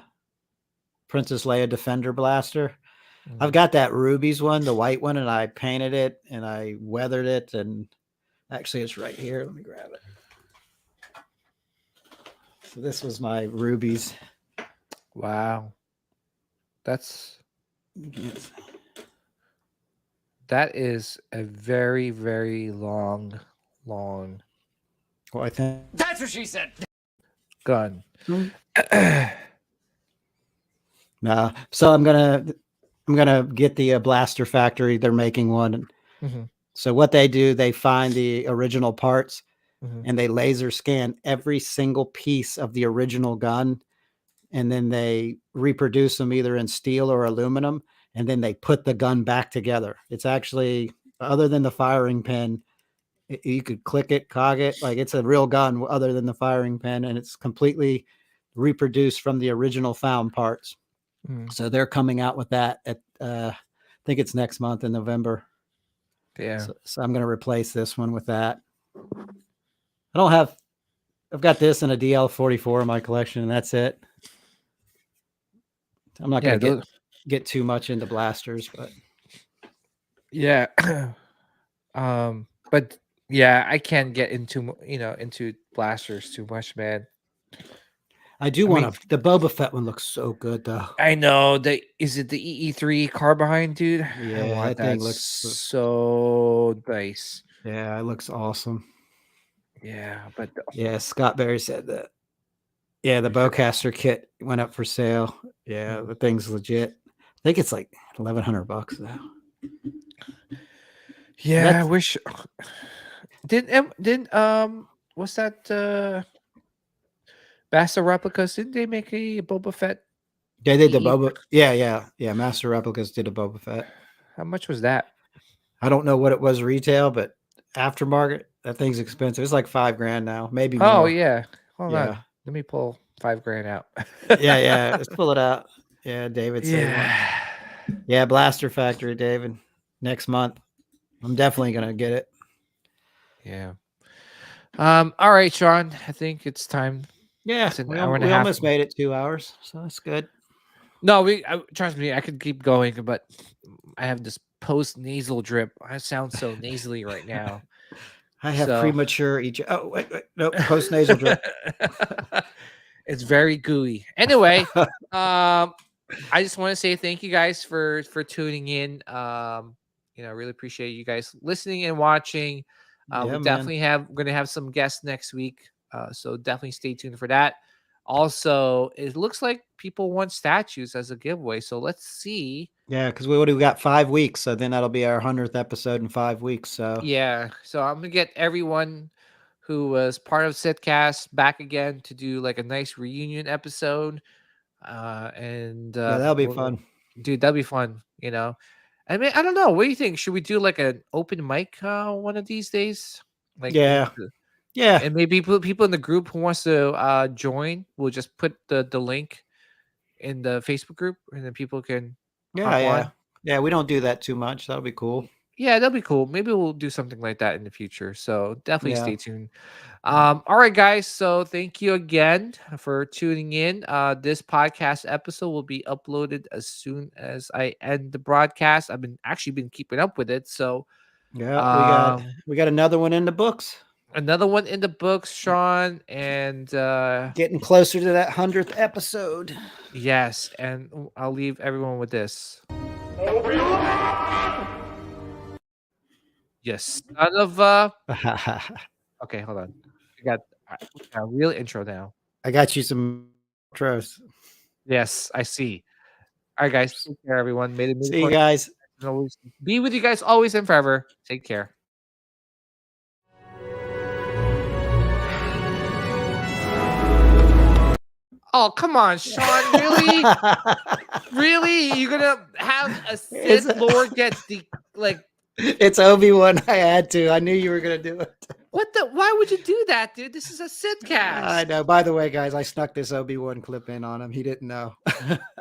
Princess Leia Defender blaster. I've got that rubies one, the white one, and I painted it and I weathered it. And actually, it's right here. Let me grab it. So this was my rubies. Wow. That is a very, very long. Well, I think That's what she said. Gun. No. So I'm gonna get the blaster factory. They're making one. Mm-hmm. So what they do, they find the original parts Mm-hmm. and they laser scan every single piece of the original gun, and then they reproduce them either in steel or aluminum, and then they put the gun back together. It's actually, other than the firing pin, you could click it, cog it, like it's a real gun other than the firing pin, and it's completely reproduced from the original found parts. Mm-hmm. So they're coming out with that at I think it's next month in November. Yeah. So I'm going to replace this one with that. I've got this and a DL44 in my collection, and that's it. I'm not going to get too much into blasters, but yeah. But yeah, I can't get into blasters too much, man. I want the Boba Fett one looks so good though. I know. Is it the EE3 carbine, dude? Yeah, that thing looks so nice. Yeah, it looks awesome. Yeah, but Scott Berry said that. Yeah, the bowcaster kit went up for sale. Yeah, the thing's legit. I think it's like $1,100 now. Yeah, I wish. Didn't what's that? Master Replicas, didn't they make a Boba Fett? They did the Boba. Yeah. Master Replicas did a Boba Fett. How much was that? I don't know what it was retail, but aftermarket, that thing's expensive. It's like $5,000 now, maybe more. Oh yeah. Hold on. Let me pull $5,000 out. yeah. Let's pull it out. Yeah, David said one. Yeah, Blaster Factory, David. Next month. I'm definitely gonna get it. Yeah. All right, Sean. I think it's time. Yeah, we almost made it 2 hours, so that's good. No, trust me, I could keep going, but I have this post-nasal drip. I sound so nasally right now. I have premature no, post-nasal drip. It's very gooey. Anyway, I just want to say thank you guys for tuning in. Really appreciate you guys listening and watching. We definitely going to have some guests next week. So definitely stay tuned for that. Also, it looks like people want statues as a giveaway. So let's see. Yeah, because we got 5 weeks. So then that'll be our 100th episode in 5 weeks. So yeah. So I'm going to get everyone who was part of Sitcast back again to do like a nice reunion episode. That'll be fun. Dude, that'll be fun. I mean, I don't know. What do you think? Should we do like an open mic one of these days? Like, yeah. And maybe people in the group who wants to join, we'll just put the link in the Facebook group, and then people can Yeah, we don't do that too much. That'll be cool. Yeah, that'll be cool. Maybe we'll do something like that in the future. So definitely stay tuned. All right, guys. So thank you again for tuning in. This podcast episode will be uploaded as soon as I end the broadcast. I've been keeping up with it. So yeah, we got another one in the books. Another one in the books, Sean, and getting closer to that 100th episode. Yes, and I'll leave everyone with this. Yes, son of Okay, hold on. I got a real intro now. I got you some intros. Yes, I see. All right, guys. Take care, everyone. See you guys. Be with you guys always and forever. Take care. Oh, come on, Sean. Really? Really? You're gonna have a Sith Lord get It's Obi-Wan. I had to. I knew you were gonna do it. Why would you do that, dude? This is a Sithcast. I know. By the way, guys, I snuck this Obi-Wan clip in on him. He didn't know.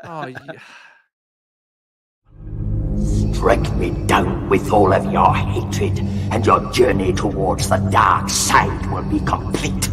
Oh, yeah. Strike me down with all of your hatred, and your journey towards the dark side will be complete.